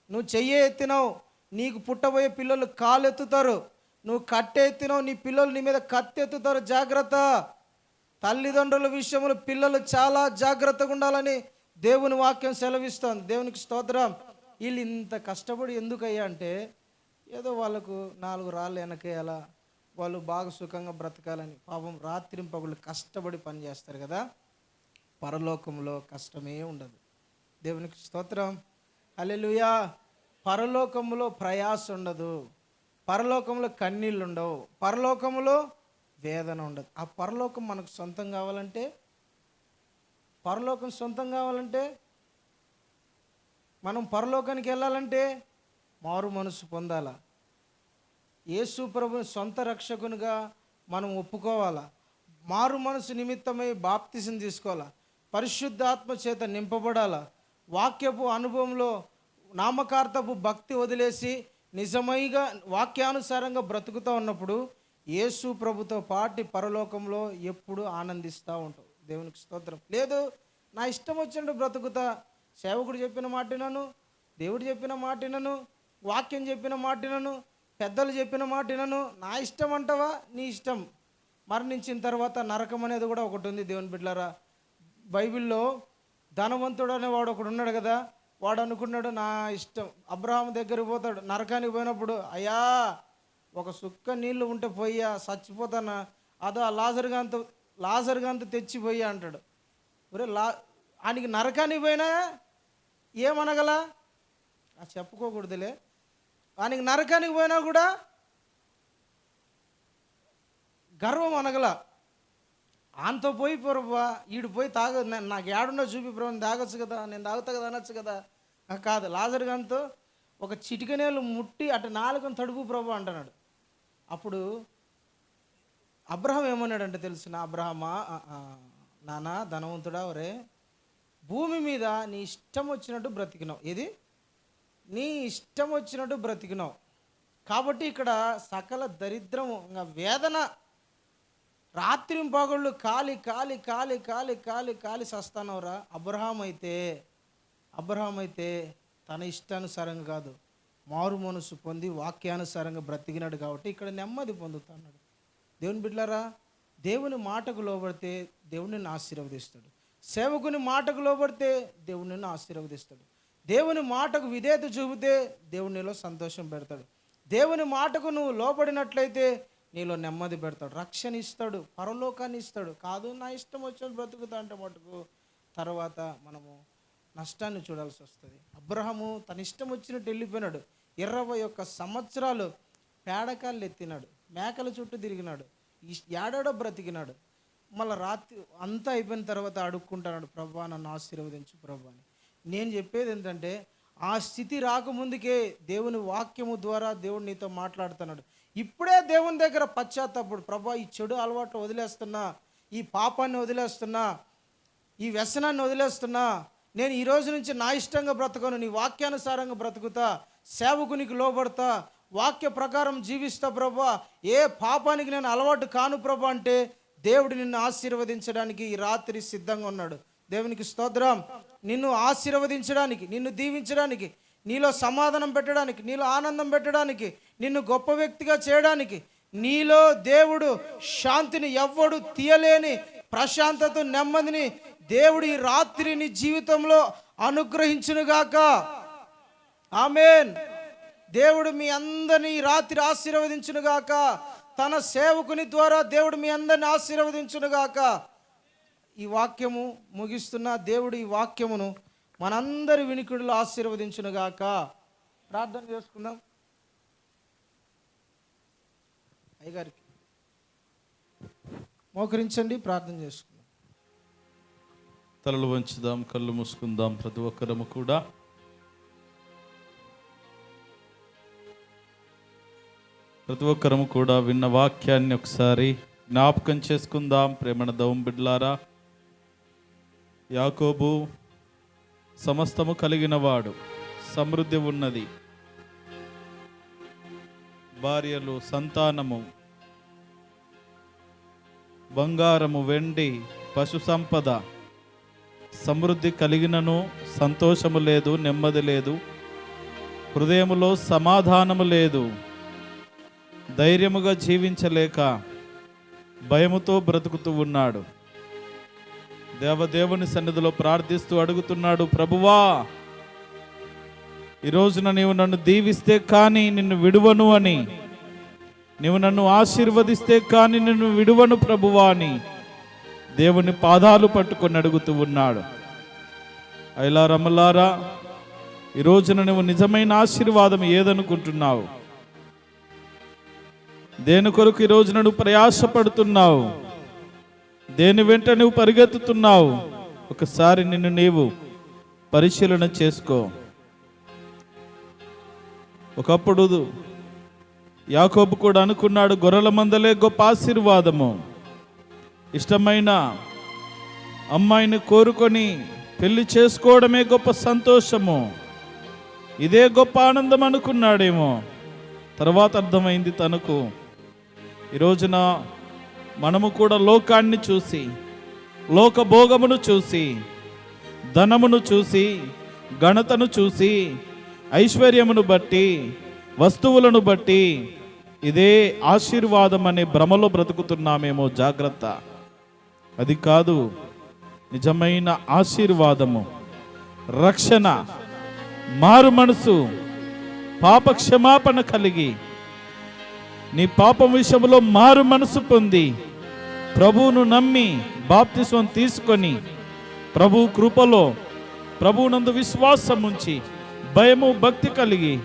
నువ్వు చెయ్యి ఎత్తినావు, నీకు పుట్టబోయే పిల్లలు కాలు ఎత్తుతారు. నువ్వు కట్టె ఎత్తినావు, నీ పిల్లలు నీ మీద కత్తి ఎత్తుతారు. జాగ్రత్త. తల్లిదండ్రుల విషయంలో పిల్లలు చాలా జాగ్రత్తగా ఉండాలని దేవుని వాక్యం సెలవిస్తోంది. దేవునికి స్తోత్రం. వీళ్ళు ఇంత కష్టపడి ఎందుకయ్యా అంటే, ఏదో వాళ్ళకు 4 రాళ్ళు వెనకేయాలా, వాళ్ళు బాగా సుఖంగా బ్రతకాలని. పాపం రాత్రింపగళ్ళు కష్టపడి పని చేస్తారు కదా. పరలోకంలో కష్టమే ఉండదు. దేవునికి స్తోత్రం. హల్లెలూయా. పరలోకంలో ప్రయాస ఉండదు, పరలోకంలో కన్నీళ్ళు ఉండవు, పరలోకంలో వేదన ఉండదు. ఆ పరలోకం మనకు సొంతం కావాలంటే, పరలోకం సొంతం కావాలంటే, మనం పరలోకానికి వెళ్ళాలంటే మారు మనసు పొందాలా. యేసు ప్రభుని సొంత రక్షకునిగా మనం ఒప్పుకోవాలా. మారు మనసు నిమిత్తమై బాప్తిసం తీసుకోవాలా. పరిశుద్ధాత్మ చేత నింపబడాలా. వాక్యపు అనుభవంలో నామకార్థపు భక్తి వదిలేసి నిజమైగా వాక్యానుసారంగా బ్రతుకుతూ ఉన్నప్పుడు యేసు ప్రభుతో పాటి పరలోకంలో ఎప్పుడు ఆనందిస్తూ ఉంటాం. దేవునికి స్తోత్రం. లేదు, నా ఇష్టం వచ్చినట్టు బ్రతుకుతా, సేవకుడు చెప్పిన మాటినను, దేవుడు చెప్పిన మాటినను, వాక్యం చెప్పిన మాటినను, పెద్దలు చెప్పిన మాటినను, నా ఇష్టం అంటావా? నీ ఇష్టం. మరణించిన తర్వాత నరకం అనేది కూడా ఒకటి ఉంది. దేవుని బిడ్డలారా, బైబిల్లో ధనవంతుడు అనేవాడు ఒకడు ఉన్నాడు కదా. వాడు అనుకున్నాడు, నా ఇష్టం. అబ్రహాం దగ్గరికి పోతాడు. నరకానికి పోయినప్పుడు, అయ్యా ఒక సుక్క నీళ్ళు ఉంటే పోయ్యా, చచ్చిపోతానా, అదో లాజరుగాంత తెచ్చిపోయా అంటాడు. ఒరే ఆయనకి నరకానికి పోయినా ఏమనగల, చెప్పుకోకూడదులే. ఆయనకి నరకానికి పోయినా కూడా గర్వం అనగల. ఆయనతో పోయి ప్రభా, ఈడు పోయి నాకు ఏడున్నా చూపి ప్రభు, నేను తాగొచ్చు కదా, నేను తాగుతా కదా అనొచ్చు కదా. కాదు, లాజరుగాంతో ఒక చిటికనేలు ముట్టి అటు నాలుకను తడుపు ప్రభు అంటున్నాడు. అప్పుడు అబ్రహాం ఏమన్నాడంటే తెలిసిన, అబ్రహమా, నానా ధనవంతుడా, ఒరే భూమి మీద నీ ఇష్టం వచ్చినట్టు బ్రతికినావు. ఏది నీ ఇష్టం వచ్చినట్టు బ్రతికినావు కాబట్టి ఇక్కడ సకల దరిద్రం, ఇంకా వేదన, రాత్రింపగళ్ళు కాలి కాలి కాలి కాలి కాలి కాలి సస్తానవరా. అబ్రహాం అయితే తన ఇష్టానుసారంగా కాదు, మారు మనసు పొంది వాక్యానుసారంగా బ్రతికినాడు కాబట్టి ఇక్కడ నెమ్మది పొందుతున్నాడు. దేవుని బిడ్డలారా, దేవుని మాటకు లోబడితే దేవుడు నిన్ను ఆశీర్వదిస్తాడు. సేవకుని మాటకు లోబడితే దేవుడు నిన్ను ఆశీర్వదిస్తాడు. దేవుని మాటకు విధేయత చూపితే దేవుడు నీలో సంతోషం పెడతాడు. దేవుని మాటకు నువ్వు లోబడినట్లయితే నీలో నెమ్మది పెడతాడు, రక్షణ ఇస్తాడు, పరలోకాన్ని ఇస్తాడు. కాదు నా ఇష్టం వచ్చిన బ్రతుకుతా అంటే మటుకు తర్వాత మనము నష్టాన్ని చూడాల్సి వస్తుంది. అబ్రహాము తన ఇష్టం వచ్చినట్టు వెళ్ళిపోయినాడు. 21 సంవత్సరాలు పేడకాళ్ళు ఎత్తినాడు, మేకల చుట్టూ తిరిగినాడు, ఏడాడో బ్రతికినాడు. మళ్ళీ రాత్రి అంతా అయిపోయిన తర్వాత అడుక్కుంటున్నాడు, ప్రభా నన్ను ఆశీర్వదించు ప్రభా అని. నేను చెప్పేది ఏంటంటే, ఆ స్థితి రాకముందుకే దేవుని వాక్యము ద్వారా దేవుడు నీతో మాట్లాడుతున్నాడు. ఇప్పుడే దేవుని దగ్గర పశ్చాత్తాపడు. ప్రభా, ఈ చెడు అలవాట్లు వదిలేస్తున్నా, ఈ పాపాన్ని వదిలేస్తున్నా, ఈ వ్యసనాన్ని వదిలేస్తున్నా, నేను ఈ రోజు నుంచి నా ఇష్టంగా బ్రతకను, నీ వాక్యానుసారంగా బ్రతుకుతా, సేవకునికి లోబడతా, వాక్య ప్రకారం జీవిస్తా ప్రభా, ఏ పాపానికి నేను అలవాటు కాను ప్రభా అంటే దేవుడు నిన్ను ఆశీర్వదించడానికి ఈ రాత్రి సిద్ధంగా ఉన్నాడు. దేవునికి స్తోత్రం. నిన్ను ఆశీర్వదించడానికి, నిన్ను దీవించడానికి, నీలో సమాధానం పెట్టడానికి, నీలో ఆనందం పెట్టడానికి, నిన్ను గొప్ప వ్యక్తిగా చేయడానికి, నీలో దేవుడు శాంతిని ఎవ్వడు తీయలేని ప్రశాంతత, నెమ్మదిని దేవుడు ఈ రాత్రి నీ జీవితంలో అనుగ్రహించునుగాక. ఆమేన్. దేవుడు మీ అందరినీ ఈ రాత్రి ఆశీర్వదించునుగాక. తన సేవకుని ద్వారా దేవుడు మీ అందరిని ఆశీర్వదించునుగాక. ఈ వాక్యము ముగిస్తున్న దేవుడు ఈ వాక్యమును మనందరి వినికిడిలో ఆశీర్వదించునుగాక. ప్రార్థన చేసుకుందాం. అయ్యగారికి మోకరించండి, ప్రార్థన చేసుకుందాం. తలలు వంచుదాం, కళ్ళు మూసుకుందాం. ప్రతి ఒక్కరము కూడా విన్న వాక్యాన్ని ఒకసారి జ్ఞాపకం చేసుకుందాం. ప్రేమణ దవం బిడ్లారా, యాకోబు సమస్తము కలిగిన వాడు, సమృద్ధి ఉన్నది, భార్యలు, సంతానము, బంగారము, వెండి, పశు సంపద, సమృద్ధి కలిగినను సంతోషము లేదు, నెమ్మది లేదు, హృదయములో సమాధానము లేదు, ధైర్యముగా జీవించలేక భయముతో బ్రతుకుతూ ఉన్నాడు. దేవదేవుని సన్నిధిలో ప్రార్థిస్తూ అడుగుతున్నాడు, ప్రభువా, ఈ రోజున నీవు నన్ను దీవిస్తే కానీ నిన్ను విడువను అని, నీవు నన్ను ఆశీర్వదిస్తే కానీ నిన్ను విడువను ప్రభువా అని దేవుని పాదాలు పట్టుకొని అడుగుతూ ఉన్నాడు. అయిలా రమలారా, ఈ రోజున నువ్వు నిజమైన ఆశీర్వాదం ఏదనుకుంటున్నావు? దేని కొరకు ఈ రోజున నువ్వు ప్రయాసపడుతున్నావు? దేని వెంట నువ్వు పరిగెత్తుతున్నావు? ఒకసారి నిన్ను నీవు పరిశీలన చేసుకో. ఒకప్పుడు యాకోబు కూడా అనుకున్నాడు, గొర్రెల మందలే గొప్ప ఆశీర్వాదము, ఇష్టమైన అమ్మాయిని కోరుకొని పెళ్లి చేసుకోవడమే గొప్ప సంతోషము, ఇదే గొప్ప ఆనందం అనుకున్నాడేమో. తర్వాత అర్థమైంది తనకు, ఈ రోజున మనము కూడా లోకాన్ని చూసి, లోక భోగమును చూసి, ధనమును చూసి, ఘనతను చూసి, ఐశ్వర్యమును బట్టి, వస్తువులను బట్టి ఇదే ఆశీర్వాదం అనే భ్రమలో బ్రతుకుతున్నామేమో. జాగ్రత్త, అది కాదు. నిజమైన ఆశీర్వాదము, రక్షణ, మారు మనసు, పాప క్షమాపణ కలిగి, నీ పాపం విషయంలో మారు మనసు పొంది, ప్రభువును నమ్మి బాప్తిస్మం తీసుకొని, ప్రభు కృపలో, ప్రభువునందు విశ్వాసం ఉంచి, భయము భక్తి కలిగి,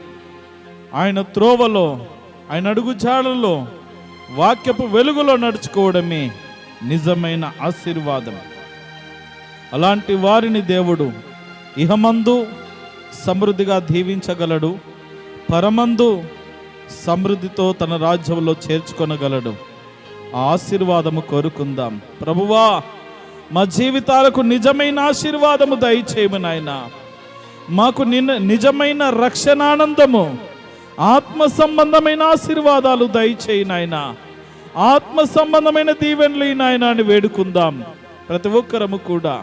ఆయన త్రోవలో, ఆయన అడుగుజాడల్లో, వాక్యపు వెలుగులో నడుచుకోవడమే నిజమైన ఆశీర్వాదం. అలాంటి వారిని దేవుడు ఇహమందు సమృద్ధిగా దీవించగలడు, పరమందు సమృద్ధితో తన రాజ్యంలో చేర్చుకొనగలడు. ఆ ఆశీర్వాదము కోరుకుందాం. ప్రభువా, మా జీవితాలకు నిజమైన ఆశీర్వాదము దయచేయము నాయనా. మాకు నిజమైన రక్షణానందము, ఆత్మ సంబంధమైన ఆశీర్వాదాలు దయచేయి నాయనా. ఆత్మ సంబంధమైన దీవెనలు నాయనా అని వేడుకుందాం. ప్రతి ఒక్కరము కూడా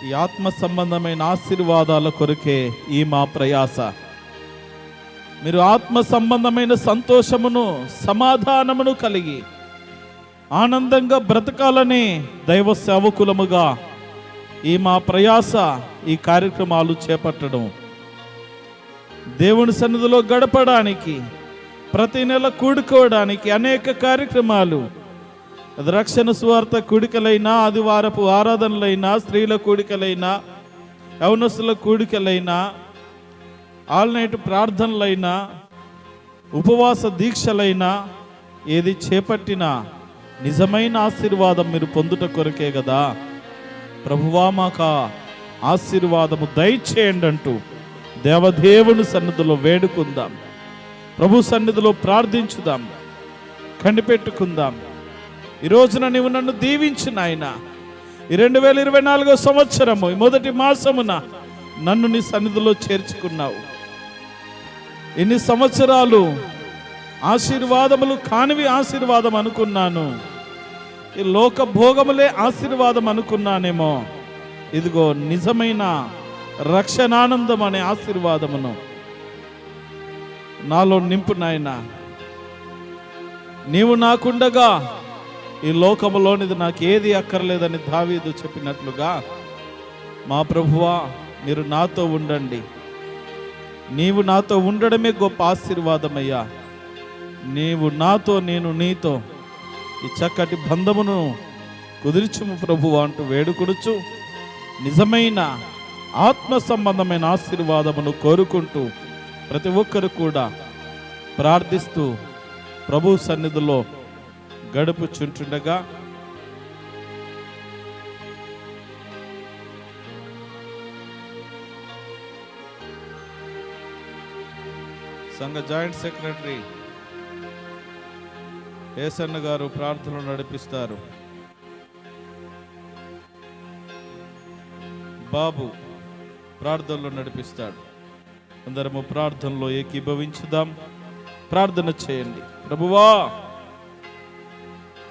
ఈ ఆత్మ సంబంధమైన ఆశీర్వాదాల కొరకే ఈ మా ప్రయాస. మీరు ఆత్మ సంబంధమైన సంతోషమును, సమాధానమును కలిగి ఆనందంగా బ్రతకాలని దైవ సేవకులముగా ఈ మా ప్రయాస, ఈ కార్యక్రమాలు చేపట్టడం, దేవుని సన్నిధిలో గడపడానికి, ప్రతి నెల కూడుకోవడానికి అనేక కార్యక్రమాలు, అది రక్షణ సువార్త కూడికలైనా, ఆదివారపు ఆరాధనలైనా, స్త్రీల కూడికలైనా, యవనస్తుల కూడికలైనా, ఆల్ నైట్ ప్రార్థనలైనా, ఉపవాస దీక్షలైనా, ఏది చేపట్టినా నిజమైన ఆశీర్వాదం మీరు పొందుట కొరకే కదా. ప్రభువా, మాకు ఆశీర్వాదము దయచేయండి అంటూ దేవదేవుని సన్నిధిలో వేడుకుందాం. ప్రభు సన్నిధిలో ప్రార్థించుదాం, కనిపెట్టుకుందాం. ఈ రోజున నీవు నన్ను దీవించు నాయనా. ఈ 2024 సంవత్సరము, ఈ మొదటి మాసమున నన్ను నీ సన్నిధిలో చేర్చుకున్నావు. ఎన్ని సంవత్సరాలు ఆశీర్వాదములు కానివి ఆశీర్వాదం అనుకున్నాను, ఈ లోక భోగములే ఆశీర్వాదం అనుకున్నానేమో. ఇదిగో నిజమైన రక్షణానందం అనే ఆశీర్వాదమును నాలో నింపు నాయనా. నీవు నాకుండగా ఈ లోకములోనిది నాకు ఏది అక్కర్లేదని దావీదు చెప్పినట్లుగా, మా ప్రభువా, మీరు నాతో ఉండండి. నీవు నాతో ఉండడమే గొప్ప ఆశీర్వాదమయ్యా. నీవు నాతో, నేను నీతో ఈ చక్కటి బంధమును కుదిర్చుము ప్రభువా అంటూ వేడుకొనుచు, నిజమైన ఆత్మ సంబంధమైన ఆశీర్వాదమును కోరుకుంటూ ప్రతి ఒక్కరు కూడా ప్రార్థిస్తూ ప్రభు సన్నిధిలో గడుపుచుంటుండగా సంఘ జాయింట్ సెక్రటరీ ఏసన్న గారు ప్రార్థనలు నడిపిస్తారు. బాబు ప్రార్థనలో నడిపిస్తాడు. అందరము ప్రార్థనలో ఏకీభవించుదాం. ప్రార్థన చేయండి. ప్రభువా,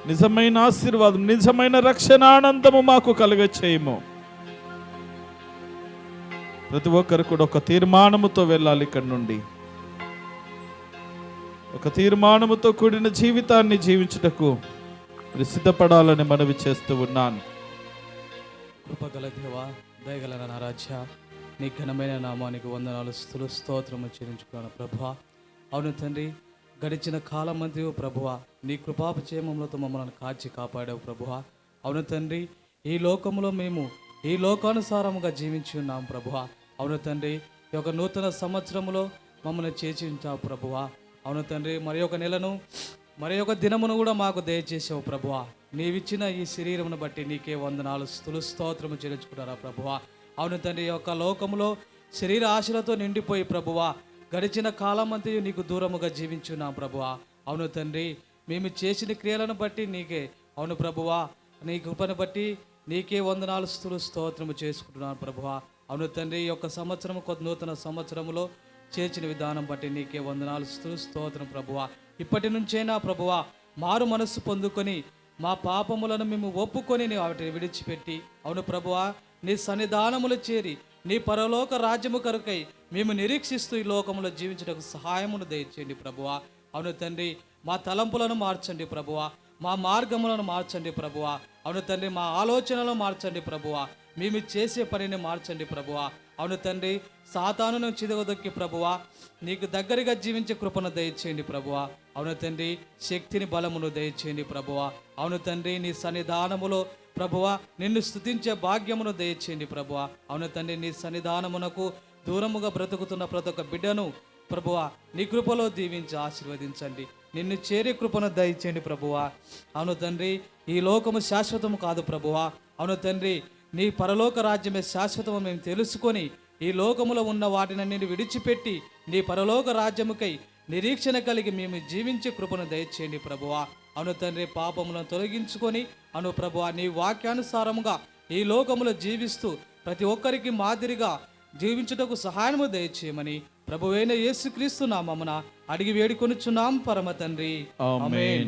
నిజమైన ఆశీర్వాదం, నిజమైన రక్షణ ఆనందము మాకు కలుగ చేయము. ప్రతి ఒక్కరు కూడా ఒక తీర్మానముతో వెళ్ళాలి. ఇక్కడి నుండి ఒక తీర్మానముతో కూడిన జీవితాన్ని జీవించుటకు మీరు సిద్ధపడాలని మనవి చేస్తూ ఉన్నాను. కృపగల దేవా, దయగల నా రాజ్య, నీ ఘనమైన నామానికి వందనాలు, స్తుతులు, స్తోత్రము చెల్లించుకున్నాను ప్రభువా. అవును తండ్రి, గడిచిన కాలం అంతయు ప్రభువా నీ కృపాపచేమములతో మమ్మల్ని కాచి కాపాడావు ప్రభువా. అవును తండ్రి, ఈ లోకములో మేము ఈ లోకానుసారముగా జీవించి ఉన్నాం ప్రభువా. అవును తండ్రి, ఈ యొక్క నూతన సంవత్సరములో మమ్మల్ని చేర్చించావు ప్రభువా. అవును తండ్రి, మరి ఒక నెలను మరి ఒక దినమును కూడా మాకు దయచేసావు ప్రభువా. నీవిచ్చిన ఈ శరీరమును బట్టి నీకే వందనాలు, స్తుతులు, స్తోత్రము చెల్లించుకున్నారా ప్రభువా. అవును తండ్రి, ఈ యొక్క లోకములో శరీర ఆశలతో నిండిపోయి ప్రభువా గడిచిన కాలం అంతయు నీకు దూరముగా జీవించున్నాం ప్రభువా. అవును తండ్రి, మేము చేసిన క్రియలను బట్టి నీకే, అవును ప్రభువా, నీ కృపను బట్టి నీకే వందనాలు, స్తుతులు, స్తోత్రము చేసుకుంటున్నాను ప్రభువా. అవును తండ్రి, ఈ యొక్క సంవత్సరం కొత్త నూతన సంవత్సరములో చేర్చిన విధానం బట్టి నీకే వందనాలు, స్తుతులు, స్తోత్రం ప్రభువా. ఇప్పటి నుంచైనా ప్రభువా మారు మనస్సు పొందుకొని మా పాపములను మేము ఒప్పుకొని వాటిని విడిచిపెట్టి, అవును ప్రభువా, నీ సన్నిధానములు చేరి నీ పరలోక రాజ్యము కొరకై మేము నిరీక్షిస్తూ ఈ లోకములో జీవించడానికి సహాయమును దయచేయండి ప్రభువా. అవును తండ్రి, మా తలంపులను మార్చండి ప్రభువా, మా మార్గములను మార్చండి ప్రభువా. అవును తండ్రి, మా ఆలోచనలు మార్చండి ప్రభువా, మేము చేసే పనిని మార్చండి ప్రభువా. అవును తండ్రి, సాతానును చిదగదొక్కి ప్రభువా నీకు దగ్గరగా జీవించే కృపను దయచేయండి ప్రభువా. అవును తండ్రి, శక్తిని బలమును దయచేయండి ప్రభువా. అవును తండ్రి, నీ సన్నిధానములో ప్రభువా నిన్ను స్తుతించే భాగ్యమును దయచేయండి ప్రభువా. అవును తండ్రి, నీ సన్నిధానమునకు దూరముగా బ్రతుకుతున్న ప్రతి ఒక్క బిడ్డను ప్రభువా నీ కృపలో దీవించి ఆశీర్వదించండి. నిన్ను చేరే కృపను దయచేయండి ప్రభువా. అవును తండ్రి, ఈ లోకము శాశ్వతము కాదు ప్రభువా. అవును తండ్రి, నీ పరలోక రాజ్యమే శాశ్వతము మేము తెలుసుకొని ఈ లోకములో ఉన్న వాటిని విడిచిపెట్టి నీ పరలోక రాజ్యముకై నిరీక్షణ కలిగి మేము జీవించే కృపను దయచేయండి ప్రభువా. అవును తండ్రి, పాపములను తొలగించుకొని అను ప్రభువా నీ వాక్యానుసారముగా ఈ లోకములో జీవిస్తూ ప్రతి ఒక్కరికి మాదిరిగా జీవించుటకు సహాయము దయచేయమని ప్రభువైన యేసుక్రీస్తు నామమున అడిగి వేడుకొనుచున్నాం పరమ తండ్రి. ఆమేన్.